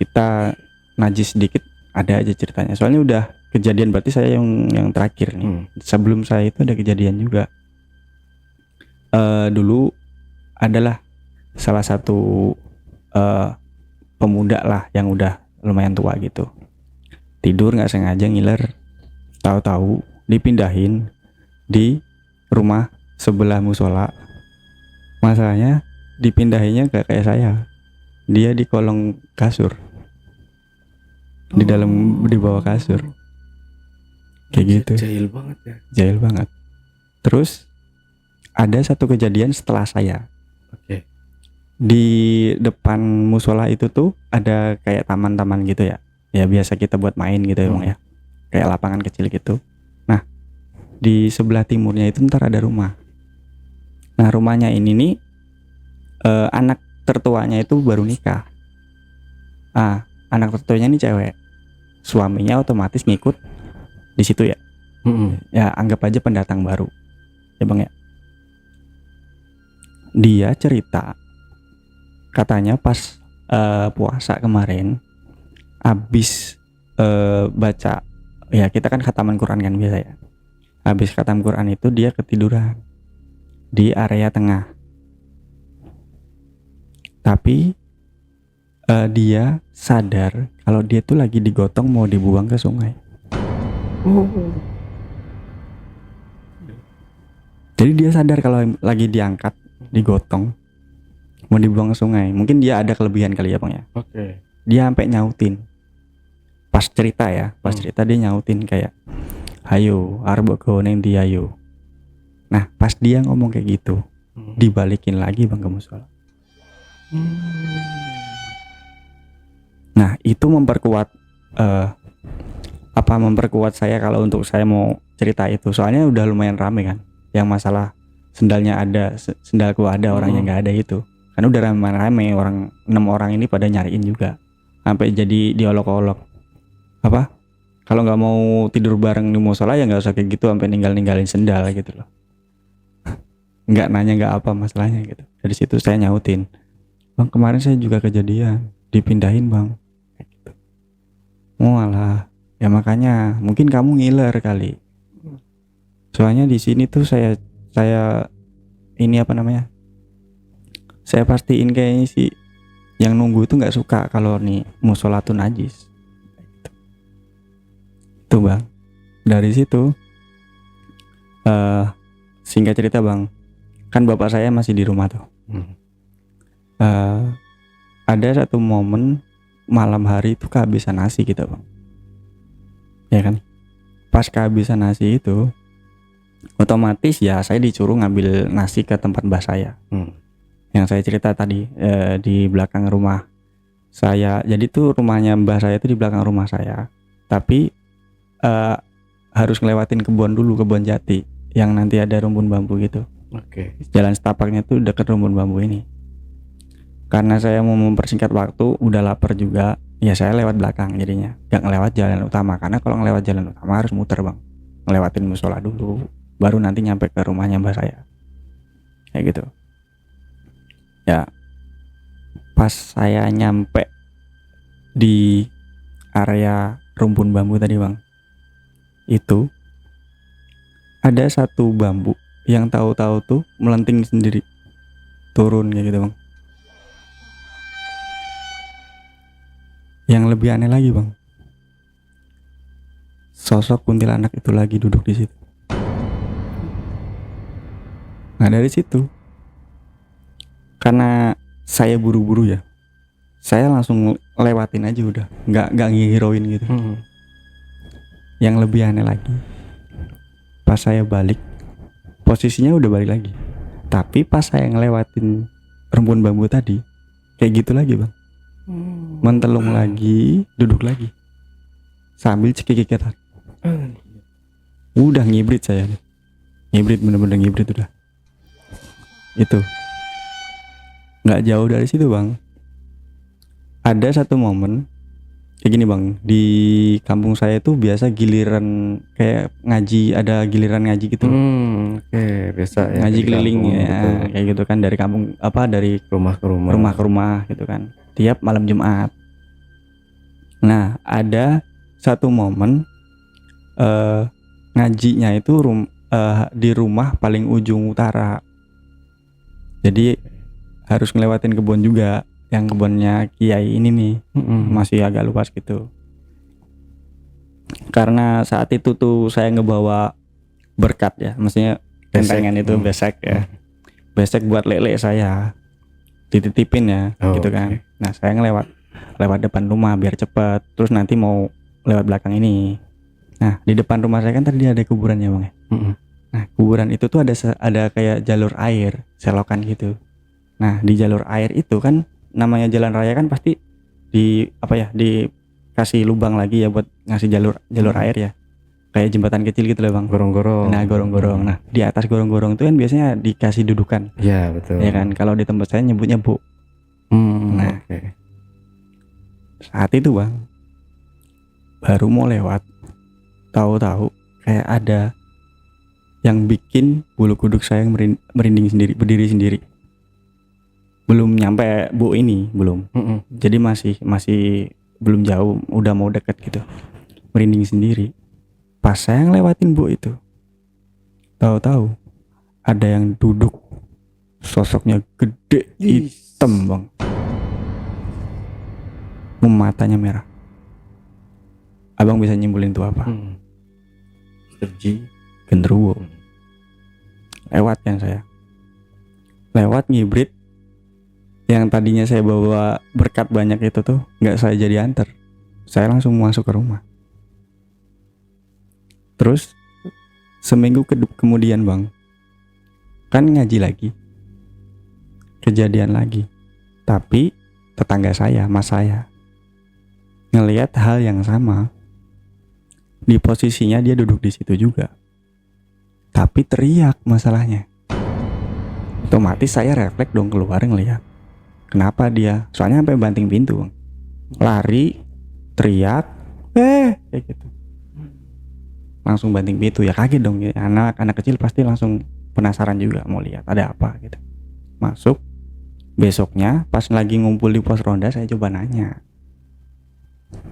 Kita najis sedikit ada aja ceritanya. Soalnya udah kejadian, berarti saya yang terakhir nih. Sebelum saya itu ada kejadian juga. Dulu adalah salah satu pemuda lah yang udah lumayan tua gitu. Tidur nggak sengaja ngiler, tahu-tahu dipindahin di rumah sebelah musola. Masalahnya dipindahinnya gak kayak saya. Dia di kolong kasur. Di bawah kasur. Kayak gitu. Jahil banget ya. Jahil banget. Terus ada satu kejadian setelah saya. Oke. Di depan musola itu tuh ada kayak taman-taman gitu ya. Ya biasa kita buat main gitu ya bang ya. Kayak lapangan kecil gitu. Nah di sebelah timurnya itu ntar ada rumah. Nah rumahnya ini nih anak tertuanya itu baru nikah. Anak tertuanya ini cewek. Suaminya otomatis ngikut di situ ya. Ya anggap aja pendatang baru. Ya bang ya. Dia cerita katanya pas puasa kemarin habis baca, ya kita kan khataman Quran kan biasa ya. Habis khatam Quran itu dia ketiduran di area tengah. Tapi dia sadar kalau dia tuh lagi digotong mau dibuang ke sungai. Jadi dia sadar kalau lagi diangkat, digotong, mau dibuang ke sungai. Mungkin dia ada kelebihan kali ya bang ya. Oke. Dia sampai nyautin. Pas cerita dia nyautin kayak, "Hayo, arep go ning ndi ayo." Nah, pas dia ngomong kayak gitu, dibalikin lagi bang ke musola. Nah, itu memperkuat memperkuat saya kalau untuk saya mau cerita itu. Soalnya udah lumayan rame kan. Yang masalah sendalnya ada, sendalku ada, orangnya nggak ada itu. Kan udah rame orang 6 orang ini pada nyariin juga. Sampai jadi diolok-olok. Kalau nggak mau tidur bareng di musola ya nggak usah kayak gitu sampai ninggalin sendal gitu loh. Nggak nanya nggak apa masalahnya gitu. Dari situ saya nyautin, "Bang, kemarin saya juga kejadian dipindahin bang." Kayak gitu. Walah, ya makanya mungkin kamu ngiler kali. Soalnya di sini tuh saya ini saya pastiin kayaknya sih yang nunggu itu nggak suka kalau nih musola tuh najis. Tuh bang, dari situ singkat cerita bang, kan bapak saya masih di rumah tuh. Ada satu momen malam hari itu kehabisan nasi kita bang, ya kan. Pas kehabisan nasi itu otomatis ya saya disuruh ngambil nasi ke tempat mbah saya. Yang saya cerita tadi di belakang rumah saya. Jadi tuh rumahnya mbah saya itu di belakang rumah saya, tapi harus ngelewatin kebun dulu, kebun jati yang nanti ada rumpun bambu gitu. Oke. Jalan setapaknya tuh dekat rumpun bambu ini. Karena saya mau mempersingkat waktu, udah lapar juga, ya saya lewat belakang jadinya, gak ngelewat jalan utama. Karena kalau ngelewat jalan utama harus muter bang, ngelewatin musola dulu, baru nanti nyampe ke rumahnya mbak saya. Kayak gitu. Ya, pas saya nyampe di area rumpun bambu tadi bang, itu ada satu bambu yang tahu-tahu tuh melenting sendiri, turun kayak gitu bang. Yang lebih aneh lagi bang, sosok kuntilanak itu lagi duduk di situ. Nah dari situ, karena saya buru-buru ya, saya langsung lewatin aja udah, nggak ngihirauin gitu. Yang lebih aneh lagi, pas saya balik, posisinya udah balik lagi, tapi pas saya ngelewatin rumpun bambu tadi, kayak gitu lagi bang. Mentelung lagi, duduk lagi, sambil cekikikitan. Udah ngibrit saya nih. Hibrid, bener-bener hibrid udah. Itu nggak jauh dari situ bang, ada satu momen kayak gini bang. Di kampung saya itu biasa giliran kayak ngaji, ada giliran ngaji gitu loh. Oke, biasa ya. Ngaji di keliling kampung, ya, betul. kayak gitu kan, dari kampung apa, dari Rumah ke rumah. rumah ke rumah gitu kan, tiap malam Jumat. Nah ada satu momen ngajinya itu di rumah paling ujung utara, jadi harus ngelewatin kebun juga, yang kebunnya kiai ini nih. Masih agak luas gitu. Karena saat itu tuh saya ngebawa berkat ya, maksudnya tentengan itu besek ya, besek buat lele saya dititipin ya, gitu kan. Nah saya lewat depan rumah biar cepet, terus nanti mau lewat belakang ini. Nah di depan rumah saya kan tadi ada kuburan ya bang ya. Nah kuburan itu tuh ada kayak jalur air, selokan gitu. Nah di jalur air itu kan, namanya jalan raya kan pasti dikasih lubang lagi ya buat ngasih jalur air ya, kayak jembatan kecil gitu loh bang. Gorong-gorong. Nah gorong-gorong. Nah di atas gorong-gorong itu kan biasanya dikasih dudukan. Ya betul. Ya kan, kalau di tempat saya nyebutnya bu. Nah saat itu bang, baru mau lewat, tahu-tahu kayak ada yang bikin bulu kuduk saya merinding sendiri, berdiri sendiri. Belum nyampe bu ini, belum. Jadi masih belum jauh, udah mau deket gitu, merinding sendiri. Pas saya ngelewatin bu itu, tahu-tahu ada yang duduk, sosoknya gede, hitam bang, matanya merah. Abang bisa nyimpulin itu apa? Serji Genderuwo. Lewat kan saya, lewat ngibrit. Yang tadinya saya bawa berkat banyak itu tuh nggak saya jadi anter, saya langsung masuk ke rumah. Terus seminggu kemudian bang, kan ngaji lagi, kejadian lagi, tapi tetangga saya, mas saya, ngelihat hal yang sama. Di posisinya dia duduk di situ juga, tapi teriak masalahnya. Otomatis saya refleks dong keluar ngelihat. Kenapa dia? Soalnya sampai banting pintu bang. Lari, teriak, kayak gitu. Langsung banting pintu, ya kaget dong ya. Anak kecil pasti langsung penasaran juga mau lihat ada apa gitu. Masuk. Besoknya pas lagi ngumpul di pos ronda, saya coba nanya.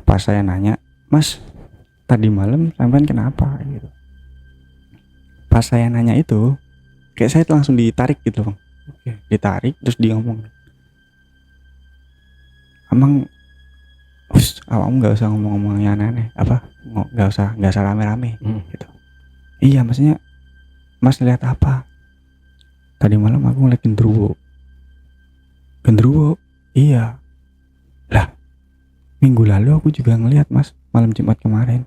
Pas saya nanya, mas, tadi malam sampean kenapa gitu. Pas saya nanya itu, kayak saya langsung ditarik gitu bang. Ditarik terus dia ngomong, emang awakmu nggak usah ngomong-ngomong yang aneh, nggak usah rame-rame gitu. Iya, maksudnya mas lihat apa? Tadi malam aku ngeliat genderuwo. Iya. Lah, minggu lalu aku juga ngeliat mas, malam Jumat kemarin.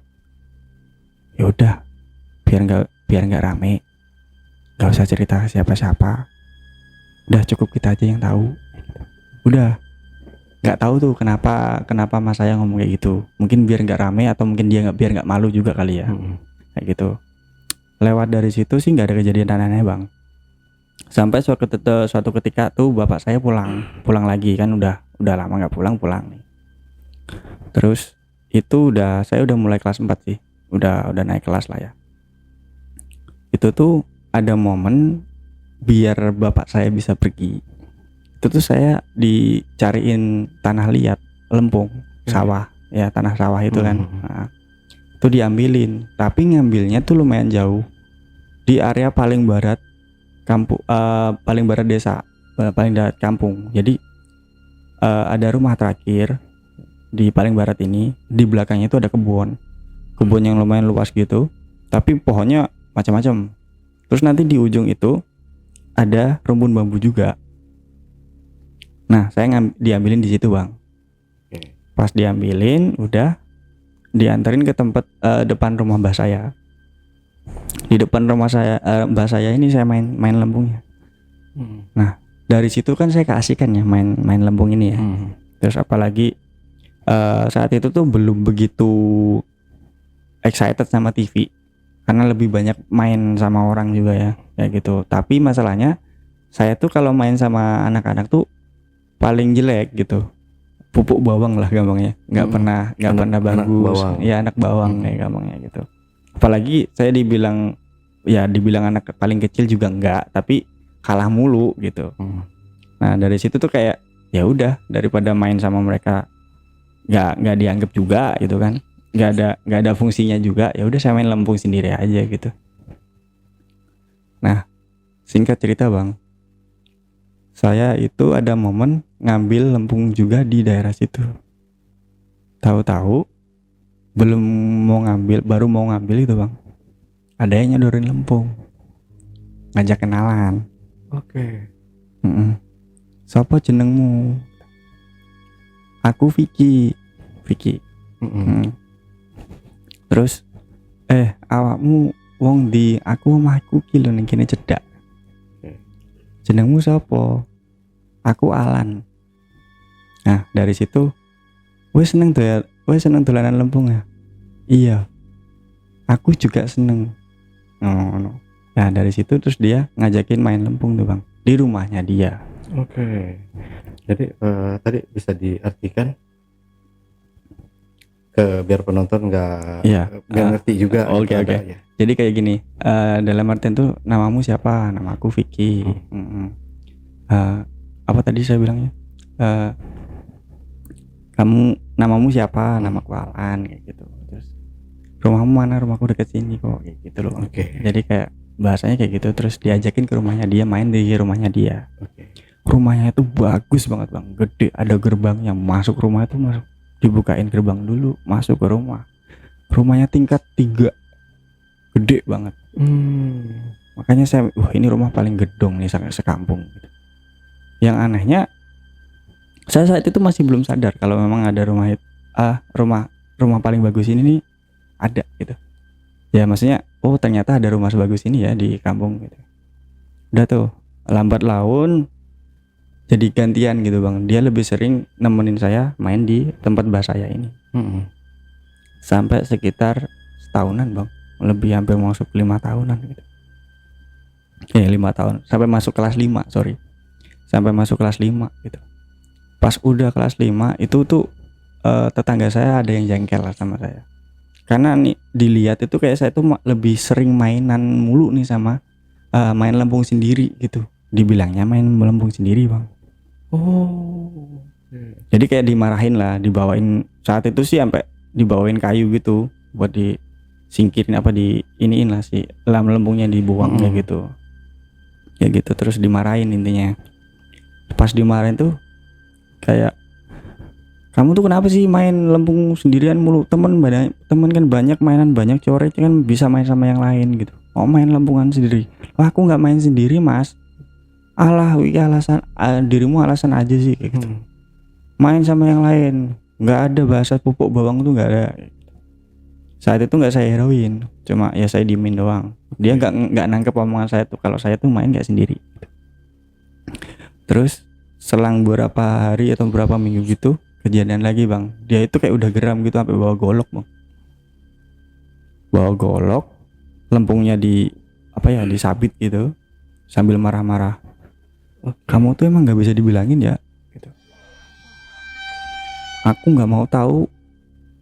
Ya udah, biar nggak rame, nggak usah cerita siapa-siapa. Udah cukup kita aja yang tahu. Udah. Nggak tahu tuh kenapa mas saya ngomong kayak gitu. Mungkin biar nggak rame, atau mungkin dia biar nggak malu juga kali ya. Kayak gitu. Lewat dari situ sih nggak ada kejadian aneh-aneh bang. Sampai suatu ketika tuh bapak saya pulang lagi kan, udah lama nggak pulang nih. Terus itu saya udah mulai kelas 4 sih, udah naik kelas lah ya. Itu tuh ada momen biar bapak saya bisa pergi. Itu tuh saya dicariin tanah liat, lempung, sawah ya, tanah sawah itu kan. Nah, itu diambilin, tapi ngambilnya tuh lumayan jauh, di area paling barat kampung, paling barat desa, paling dekat kampung. Jadi ada rumah terakhir di paling barat ini, di belakangnya itu ada kebun yang lumayan luas gitu, tapi pohonnya macam-macam. Terus nanti di ujung itu ada rumpun bambu juga. Nah, saya diambilin di situ bang. Pas diambilin, udah diantarin ke tempat depan rumah mbah saya. Di depan rumah saya, mbah saya ini saya main lempungnya. Nah, dari situ kan saya keasikan ya main lempung ini ya. Terus apalagi saat itu tuh belum begitu excited sama TV, karena lebih banyak main sama orang juga ya kayak gitu. Tapi masalahnya saya tuh kalau main sama anak-anak tuh paling jelek gitu, pupuk bawang lah gampangnya, nggak pernah Anak bagus bawang. ya, anak bawang kayak gampangnya gitu. Apalagi saya dibilang anak paling kecil juga enggak, tapi kalah mulu gitu. Nah dari situ tuh kayak ya udah, daripada main sama mereka nggak dianggap juga gitu kan, nggak ada fungsinya juga, ya udah saya main lempung sendiri aja gitu. Nah singkat cerita bang, saya itu ada momen ngambil lempung juga di daerah situ. Tahu-tahu baru mau ngambil itu bang, ada yang nyodorin lempung, ngajak kenalan. Oke. Sopo jenengmu? Aku Vicky. Terus awakmu wong di? Aku omahku ki lho ning kene cedhak. Jenengmu sopo? Aku Alan. Nah dari situ wes seneng dolanan lempung ya? Iya, aku juga seneng. No. Nah dari situ terus dia ngajakin main lempung tuh bang, di rumahnya dia. Oke. Jadi tadi bisa diartikan biar penonton nggak ngerti juga. Oke. Ya. Jadi kayak gini, dalam artian tuh namamu siapa? Namaku Vicky. Apa tadi saya bilangnya? Kamu namamu siapa? Namaku Alan kayak gitu. Terus rumahmu mana? Rumahku deket sini kok kayak gitu loh. Oke. Jadi kayak bahasanya kayak gitu, terus diajakin ke rumahnya dia, main di rumahnya dia. Oke. Rumahnya itu bagus banget bang, gede, ada gerbangnya. Masuk rumah itu dibukain gerbang dulu, masuk ke rumah. Rumahnya tingkat 3, gede banget. Makanya saya, ini rumah paling gedong nih sekampung gitu. Yang anehnya, saya saat itu masih belum sadar kalau memang ada rumah paling bagus ini nih ada gitu. Ya maksudnya, ternyata ada rumah sebagus ini ya di kampung gitu. Udah tuh, lambat laun jadi gantian gitu bang. Dia lebih sering nemenin saya main di tempat mbah saya ini. Sampai sekitar setahunan bang, lebih hampir masuk 5 tahunan gitu. 5 tahun, sampai masuk kelas 5 sampai masuk kelas 5 gitu. Pas udah kelas 5 itu tuh tetangga saya ada yang jengkel lah sama saya, karena nih dilihat itu kayak saya tuh lebih sering mainan mulu nih sama main lempung sendiri gitu. Dibilangnya main lempung sendiri bang. Jadi kayak dimarahin lah, dibawain saat itu sih, sampai dibawain kayu gitu buat disingkirin, iniin lah si lempungnya, dibuang kayak gitu. Ya gitu, terus dimarahin intinya. Pas dimarahin tuh kayak, kamu tuh kenapa sih main lempung sendirian mulu? Temen kan banyak, mainan banyak, coret kan bisa main sama yang lain gitu. Main lempungan sendiri. Aku nggak main sendiri mas. Alah, alasan dirimu alasan aja sih kayak gitu. Main sama yang lain, nggak ada bahasa pupuk bawang tuh nggak ada. Saat itu nggak saya heroin, cuma ya saya diemin doang. Dia nggak nangkep omongan saya tuh kalau saya tuh main nggak sendiri. Terus selang beberapa hari atau beberapa minggu gitu, kejadian lagi bang. Dia itu kayak udah geram gitu, sampai bawa golok bang. Bawa golok, lempungnya disabit gitu, sambil marah-marah. Kamu tuh emang nggak bisa dibilangin ya gitu. Aku nggak mau tahu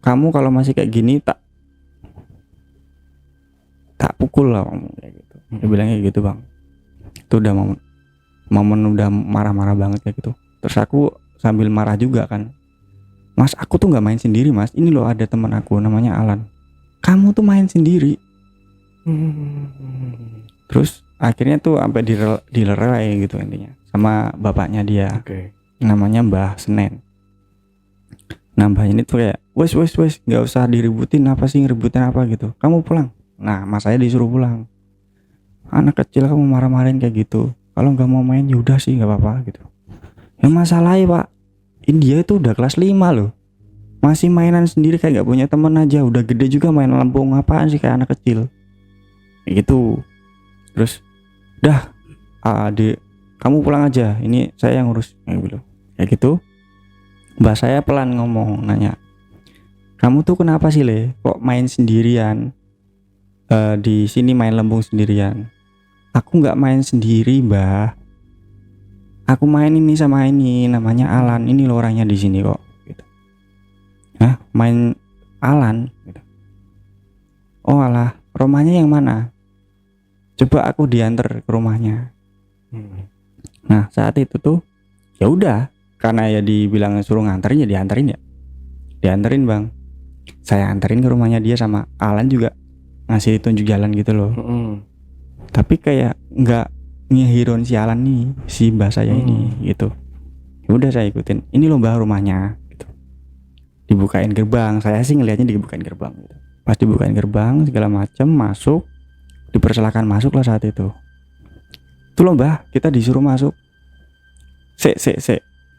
kamu kalau masih kayak gini, tak pukul lah kamu kayak gitu. Dia bilangnya gitu bang. Itu udah momen udah marah-marah banget kayak gitu. Terus aku sambil marah juga kan, mas aku tuh nggak main sendiri mas, ini loh ada teman aku namanya Alan. Kamu tuh main sendiri. Terus akhirnya tuh sampai dilerai gitu intinya sama bapaknya dia. Namanya Mbah Senen. Nah mbah ini tuh kayak wes nggak usah diributin, apa sih ngeributin apa gitu, kamu pulang. Nah mas saya disuruh pulang. Anak kecil kamu marah-marahin kayak gitu, kalau nggak mau main yaudah sih nggak apa-apa gitu. Yang masalahnya pak, dia itu udah kelas 5 loh, masih mainan sendiri kayak nggak punya teman aja. Udah gede juga main lempung, apaan sih kayak anak kecil kayak gitu. Terus dah adik kamu pulang aja, ini saya yang ngurus kayak gitu. Mbak saya pelan ngomong, nanya, kamu tuh kenapa sih le kok main sendirian? di sini main lempung sendirian. Aku nggak main sendiri, Mbah. Aku main ini sama ini, namanya Alan. Ini loh orangnya di sini kok. Gitu. Hah, main Alan? Gitu. Oh alah, rumahnya yang mana? Coba aku diantar ke rumahnya. Nah saat itu tuh, ya udah, karena ya dibilang suruh nganterin ya dianterin ya. Dianterin bang. Saya anterin ke rumahnya dia, sama Alan juga ngasih tunjuk jalan gitu loh. Tapi kayak nggak ngehiron si Alan nih, si mbah saya ini gitu. Ya udah saya ikutin. Ini loh mbah rumahnya gitu. Dibukain gerbang. Saya sih ngelihatnya dibukain gerbang gitu. Pas dibukain gerbang segala macam, masuk, dipersilakan masuk lah saat itu. Tuh loh mbah, kita disuruh masuk. Sek.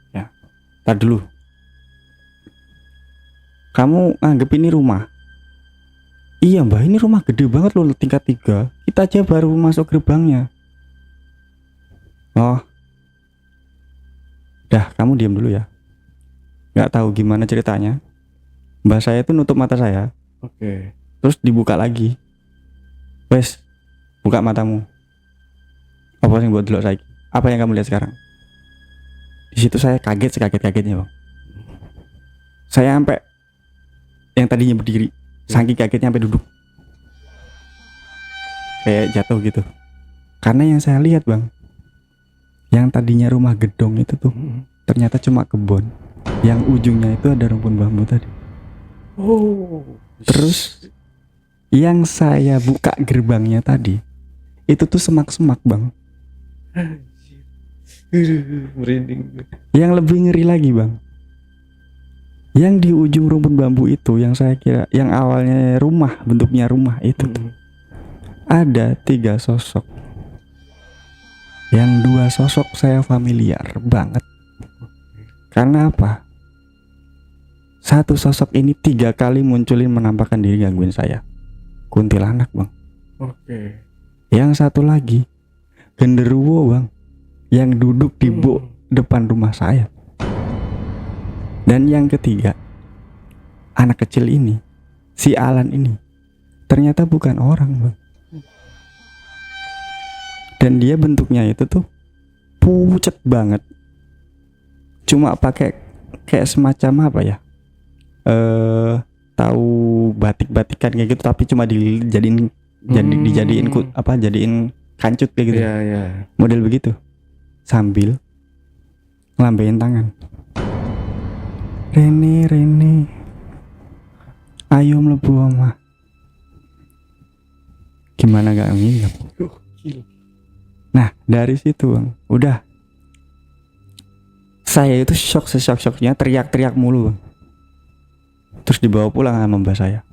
Ya, tar dulu. Kamu anggap ini rumah? Iya mbah, ini rumah gede banget loh, tingkat 3. Kita aja baru masuk gerbangnya. Oh, dah kamu diam dulu ya. Gak tahu gimana ceritanya, mbah saya tuh nutup mata saya. Oke. Terus dibuka lagi. Wes, buka matamu. Apa yang buat delok saya? Apa yang kamu lihat sekarang? Di situ saya kaget sekaget-kagetnya bang. Saya sampai yang tadinya berdiri, saking kagetnya sampai duduk, kayak jatuh gitu. Karena yang saya lihat bang, yang tadinya rumah gedong itu tuh ternyata cuma kebun. Yang ujungnya itu ada rumpun bambu tadi. Terus yang saya buka gerbangnya tadi itu tuh semak-semak bang. Merinding. Yang lebih ngeri lagi bang, yang di ujung rumpun bambu itu, yang saya kira yang awalnya rumah, bentuknya rumah itu tuh, ada 3 sosok. Yang 2 sosok saya familiar banget. Karena apa? Satu sosok ini 3 kali munculin menampakkan diri gangguin saya. Kuntilanak bang. Oke. Yang satu lagi genderuwo bang, yang duduk di depan rumah saya. Dan yang ketiga, anak kecil ini, si Alan ini, ternyata bukan orang bang. Dan dia bentuknya itu tuh pucet banget. Cuma pakai kayak semacam apa ya, tahu batik-batikan kayak gitu, tapi cuma dijadiin jadiin kancut kayak gitu. Iya. Model begitu. Sambil ngelambein tangan. Rene, ayo mlebu omah. Gimana gak nginep? Nah dari situ bang, udah saya itu shock-shocknya, teriak-teriak mulu bang. Terus dibawa pulang sama mbak saya.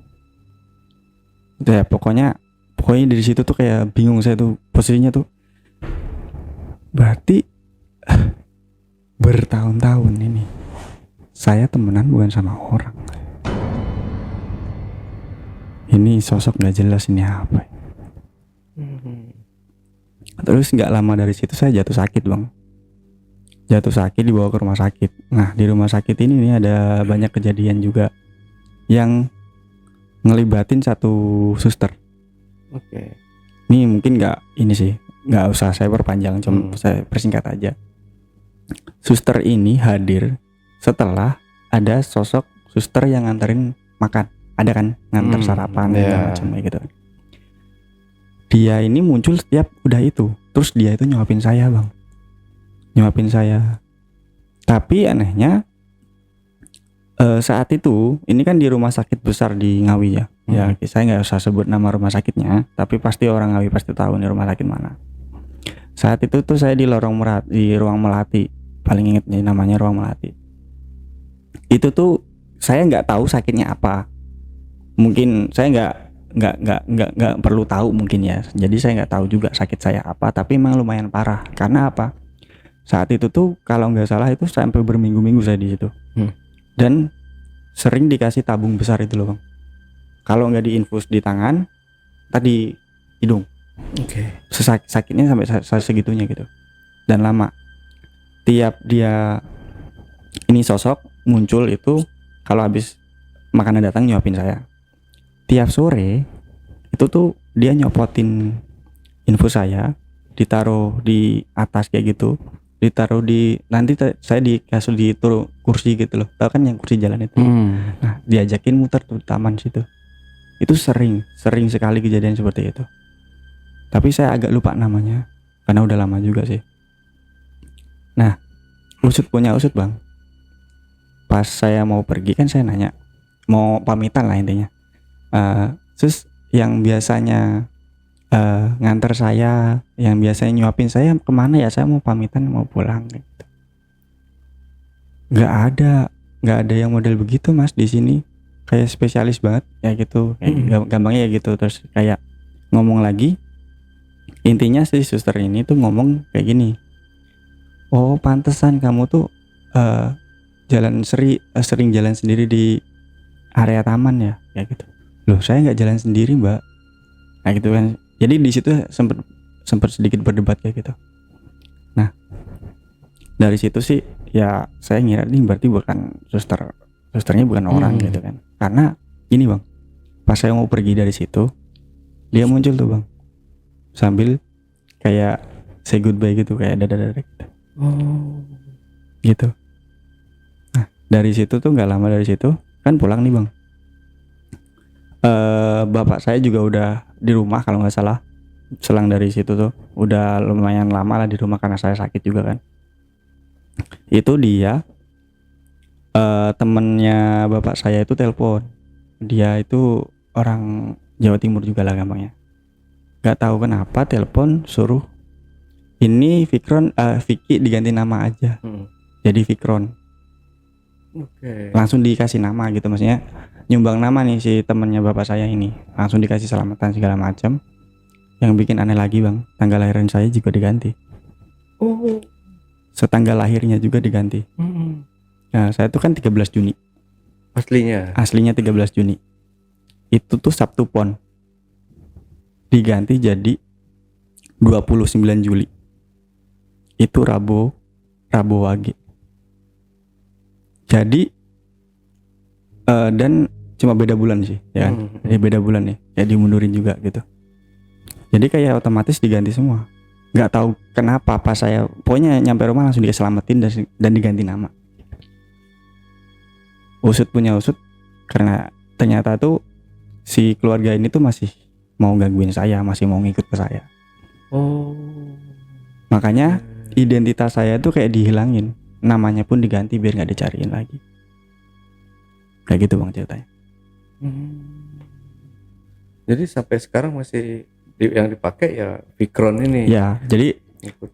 Itu ya pokoknya dari situ tuh kayak bingung saya tuh, posisinya tuh. Berarti bertahun-tahun ini saya temenan bukan sama orang. Ini sosok nggak jelas ini apa. Terus nggak lama dari situ saya jatuh sakit bang. Jatuh sakit, dibawa ke rumah sakit. Nah di rumah sakit ini ada banyak kejadian juga yang ngelibatin satu suster. Oke. Ini mungkin nggak usah saya perpanjang, cuma saya persingkat aja. Suster ini hadir setelah ada sosok suster yang nganterin makan, ada kan nganter sarapan segala macam gitu. Dia ini muncul setiap udah itu, terus dia itu nyuapin saya bang, nyuapin saya. Tapi anehnya saat itu ini kan di rumah sakit besar di Ngawi ya. Ya saya nggak usah sebut nama rumah sakitnya, tapi pasti orang Ngawi pasti tahu nih rumah sakit mana. Saat itu tuh saya di ruang melati, paling inget nih namanya ruang melati. Itu tuh saya nggak tahu sakitnya apa. Mungkin saya nggak perlu tahu mungkin ya. Jadi saya nggak tahu juga sakit saya apa, tapi emang lumayan parah. Karena apa? Saat itu tuh kalau nggak salah itu sampai berminggu-minggu saya di situ. Dan sering dikasih tabung besar itu loh bang. Kalau nggak diinfus di tangan, tadi hidung. Oke. Sakitnya sampai segitunya gitu. Dan lama. Tiap dia ini sosok muncul itu kalau habis makanan datang nyuapin saya. Tiap sore itu tuh dia nyopotin info saya, ditaruh di atas kayak gitu, ditaruh di saya dikasih di kursi gitu loh, tahu kan yang kursi jalan itu. Nah diajakin muter tuh taman situ. Itu sering sekali kejadian seperti itu, tapi saya agak lupa namanya karena udah lama juga sih. Nah usut punya usut bang, pas saya mau pergi kan saya nanya, mau pamitan lah intinya. Terus yang biasanya nganter saya, yang biasanya nyuapin saya kemana ya, saya mau pamitan mau pulang gitu. Nggak ada yang model begitu mas di sini, kayak spesialis banget ya gitu, kayak gampangnya ya gitu. Terus kayak ngomong lagi, intinya si suster ini tuh ngomong kayak gini, oh pantesan kamu tuh sering jalan sendiri di area taman ya, kayak gitu. Loh saya nggak jalan sendiri mbak, nah gitu kan. Jadi di situ sempat sedikit berdebat kayak gitu. Nah dari situ sih ya saya ngira nih berarti bukan susternya bukan orang gitu kan. Karena gini bang, pas saya mau pergi dari situ, dia muncul tuh bang, sambil kayak say goodbye gitu, kayak dadah gitu. Gitu. Nah dari situ tuh nggak lama dari situ kan pulang nih bang. Bapak saya juga udah di rumah kalau nggak salah. Selang dari situ tuh udah lumayan lama lah di rumah karena saya sakit juga kan. Itu dia temennya bapak saya itu telepon. Dia itu orang Jawa Timur juga lah gampangnya. Gak tahu kenapa telepon suruh ini Vicky diganti nama aja. Jadi Vikron. Langsung dikasih nama gitu, maksudnya nyumbang nama nih si temennya bapak saya ini. Langsung dikasih selamatan segala macam. Yang bikin aneh lagi bang, tanggal lahiran saya juga diganti. Setanggal lahirnya juga diganti. Nah saya tuh kan 13 Juni. Aslinya 13 Juni. Itu tuh Sabtu Pon. Diganti jadi 29 Juli. Itu Rabu Wage. Jadi dan cuma beda bulan sih ya kan. Jadi beda bulan nih, ya dimundurin juga gitu. Jadi kayak otomatis diganti semua. Nggak tahu kenapa pas saya pokoknya nyampe rumah langsung diselamatin dan diganti nama. Usut punya usut, karena ternyata tuh si keluarga ini tuh masih mau gangguin saya, masih mau ngikut ke saya. Makanya identitas saya tuh kayak dihilangin, namanya pun diganti biar nggak dicariin lagi. Kayak gitu bang ceritanya. Jadi sampai sekarang masih yang dipakai ya Vikron ini. Ya, jadi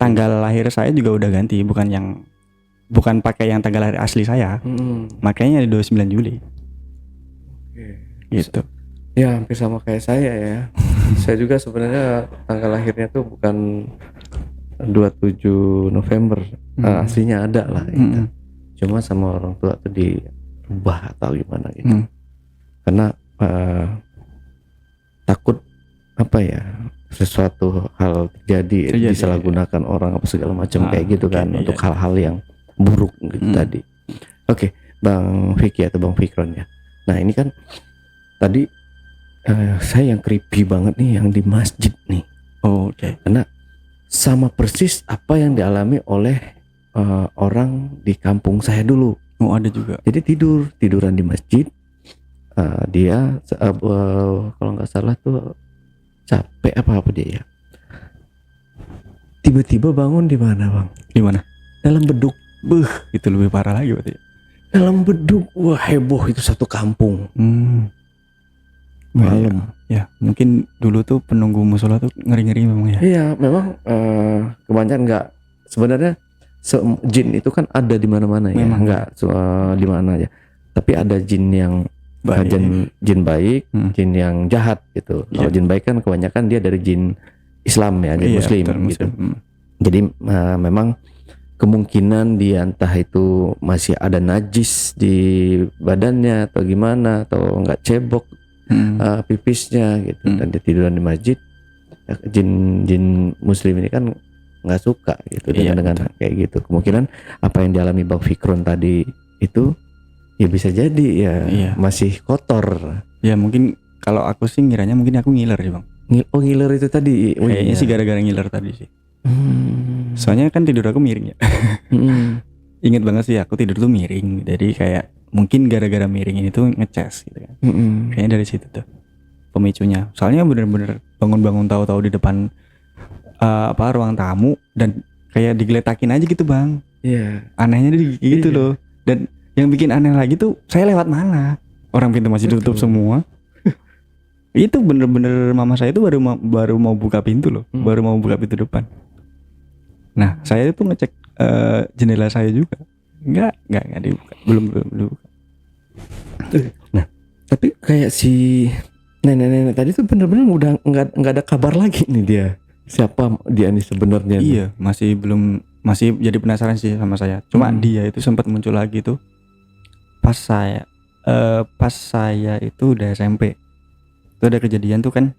tanggal lahir saya juga udah ganti, bukan pakai yang tanggal lahir asli saya. Makanya 29 Juli. Gitu. Ya hampir sama kayak saya ya. Saya juga sebenarnya tanggal lahirnya tuh bukan 27 November. Aslinya ada lah gitu. Cuma sama orang tua tuh diubah atau gimana gitu. Karena takut sesuatu hal terjadi disalahgunakan orang apa segala macam kayak gitu kan, untuk hal-hal yang buruk gitu tadi. Oke, Bang Vicky atau Bang Vikron ya. Nah ini kan tadi saya yang creepy banget nih yang di masjid nih. Karena sama persis apa yang dialami oleh orang di kampung saya dulu. Ada juga. Jadi tiduran di masjid. Dia kalau nggak salah tuh capek apa dia ya. Tiba-tiba bangun di mana bang? Di mana? Dalam beduk. Itu lebih parah lagi berarti. Dalam beduk, wah heboh itu satu kampung. Malam. Ya, mungkin dulu tuh penunggu musola tuh ngeri-ngeri memang ya. Iya, memang kebanyakan nggak sebenarnya jin itu kan ada di mana-mana ya. Memang nggak di mana aja. Tapi ada jin yang baik. Jin baik, jin yang jahat gitu. Kalau jin baik kan kebanyakan dia dari jin Islam ya, jin Muslim gitu. Jadi memang kemungkinan dia entah itu masih ada najis di badannya atau gimana, atau nggak cebok pipisnya gitu, dan dia tiduran di masjid. Jin Muslim ini kan nggak suka gitu dengan kayak gitu. Kemungkinan apa yang dialami Bang Vikron tadi itu ya bisa jadi ya masih kotor. Ya mungkin kalau aku sih ngiranya mungkin aku ngiler sih bang. Oh, ngiler itu tadi. Oh, Kayaknya iya. sih gara-gara ngiler tadi sih. Hmm. Soalnya kan tidur aku miring ya. Hmm. Ingat banget sih aku tidur tuh miring. Jadi kayak mungkin gara-gara miring ini tuh ngecas gitu kan. Hmm. Kayaknya dari situ tuh pemicunya. Soalnya bener-bener bangun-bangun tahu-tahu di depan ruang tamu dan kayak digeletakin aja gitu bang. Iya. Anehnya gitu Iya. loh. Dan yang bikin aneh lagi tuh saya lewat mana? Orang pintu masih tutup Betul. semua. Itu bener-bener mama saya itu baru mau buka pintu loh. Baru mau buka pintu depan. Nah saya itu ngecek jendela saya juga. Enggak dibuka. Belum dibuka. Nah, tapi kayak si nenek-nenek tadi tuh bener-bener udah nggak ada kabar lagi nih dia. Siapa dia nih sebenarnya? Iya, masih jadi penasaran sih sama saya. Cuma dia itu sempat muncul lagi tuh pas saya itu udah SMP. Itu ada kejadian tuh kan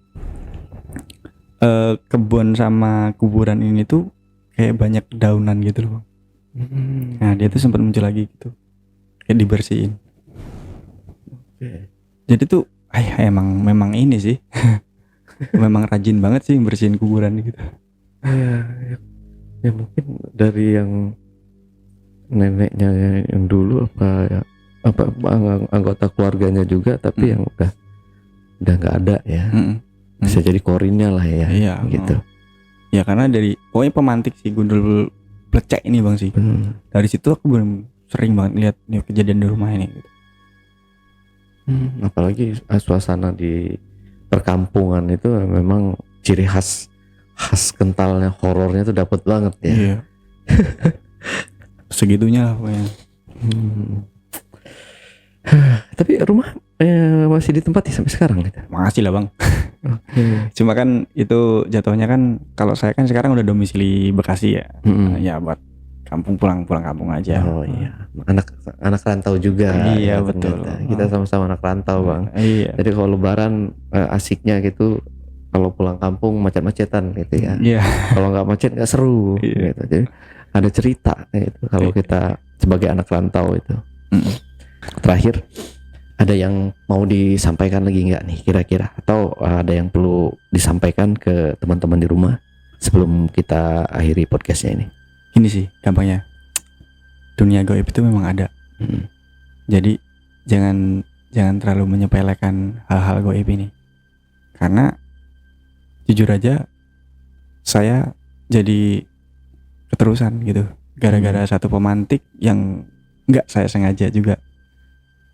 kebun sama kuburan ini tuh kayak banyak daunan gitu loh. Nah dia tuh sempat muncul lagi gitu, kayak dibersihin. Jadi tuh memang ini sih memang rajin banget sih bersihin kuburan gitu. Ya mungkin dari yang neneknya yang dulu apa anggota keluarganya juga, tapi yang udah nggak ada ya. Bisa jadi korinnya lah ya. Iya gitu. Ya karena dari pokoknya pemantik si gundul plecek ini bang sih. Dari situ aku sering banget lihat kejadian di rumah ini gitu. Apalagi suasana di perkampungan itu memang ciri khas kentalnya horornya tuh dapat banget ya. Iya. Segitunya lah pokoknya. Tapi rumah masih ditempati sampai sekarang gitu. Makasih lah bang. Cuma kan itu jatuhnya kan kalau saya kan sekarang udah domisili Bekasi ya. Ya buat pulang kampung aja. Oh iya, anak rantau juga. Iya ya, betul. Kita sama-sama anak rantau bang. Iya. Jadi kalau lebaran asiknya gitu kalau pulang kampung macet-macetan gitu ya. Iya. Kalau nggak macet nggak seru. Iya. Gitu. Jadi ada cerita gitu kalau kita sebagai anak rantau itu. Terakhir ada yang mau disampaikan lagi nggak nih kira-kira? Atau ada yang perlu disampaikan ke teman-teman di rumah sebelum kita akhiri podcastnya ini? Ini sih gampangnya, dunia gaib itu memang ada. Jadi jangan terlalu menyepelekan hal-hal gaib ini, karena jujur aja saya jadi keterusan gitu gara-gara satu pemantik yang nggak saya sengaja juga.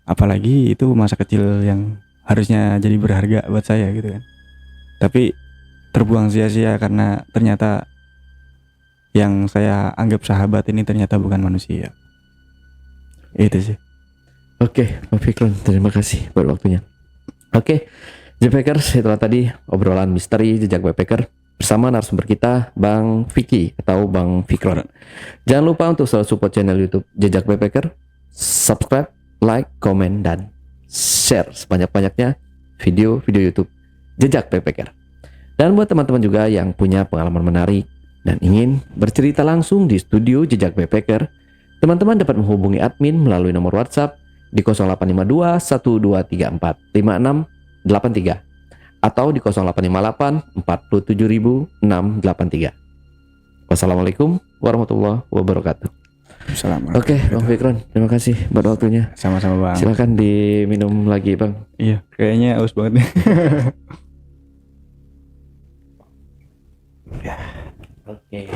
Apalagi itu masa kecil yang harusnya jadi berharga buat saya gitu kan, tapi terbuang sia-sia karena ternyata yang saya anggap sahabat ini ternyata bukan manusia. Itu sih. Oke, Pak Fikron, terima kasih buat waktunya. Oke, Backpackers, setelah tadi obrolan misteri jejak backpacker bersama narasumber kita Bang Vicky atau Bang Fikron. Jangan lupa untuk selalu support channel YouTube Jejak Backpacker, subscribe, like, komen, dan share sebanyak-banyaknya video-video YouTube Jejak Backpacker. Dan buat teman-teman juga yang punya pengalaman menarik dan ingin bercerita langsung di studio Jejak Backpacker, teman-teman dapat menghubungi admin melalui nomor WhatsApp di 0852 1234 5683 atau di 0858 47683. Wassalamualaikum warahmatullahi wabarakatuh. Assalamualaikum. Oke, Bang Fikron, terima kasih buat waktunya. Sama-sama bang. Silakan diminum lagi, Bang. Iya, kayaknya aus banget nih. Oke.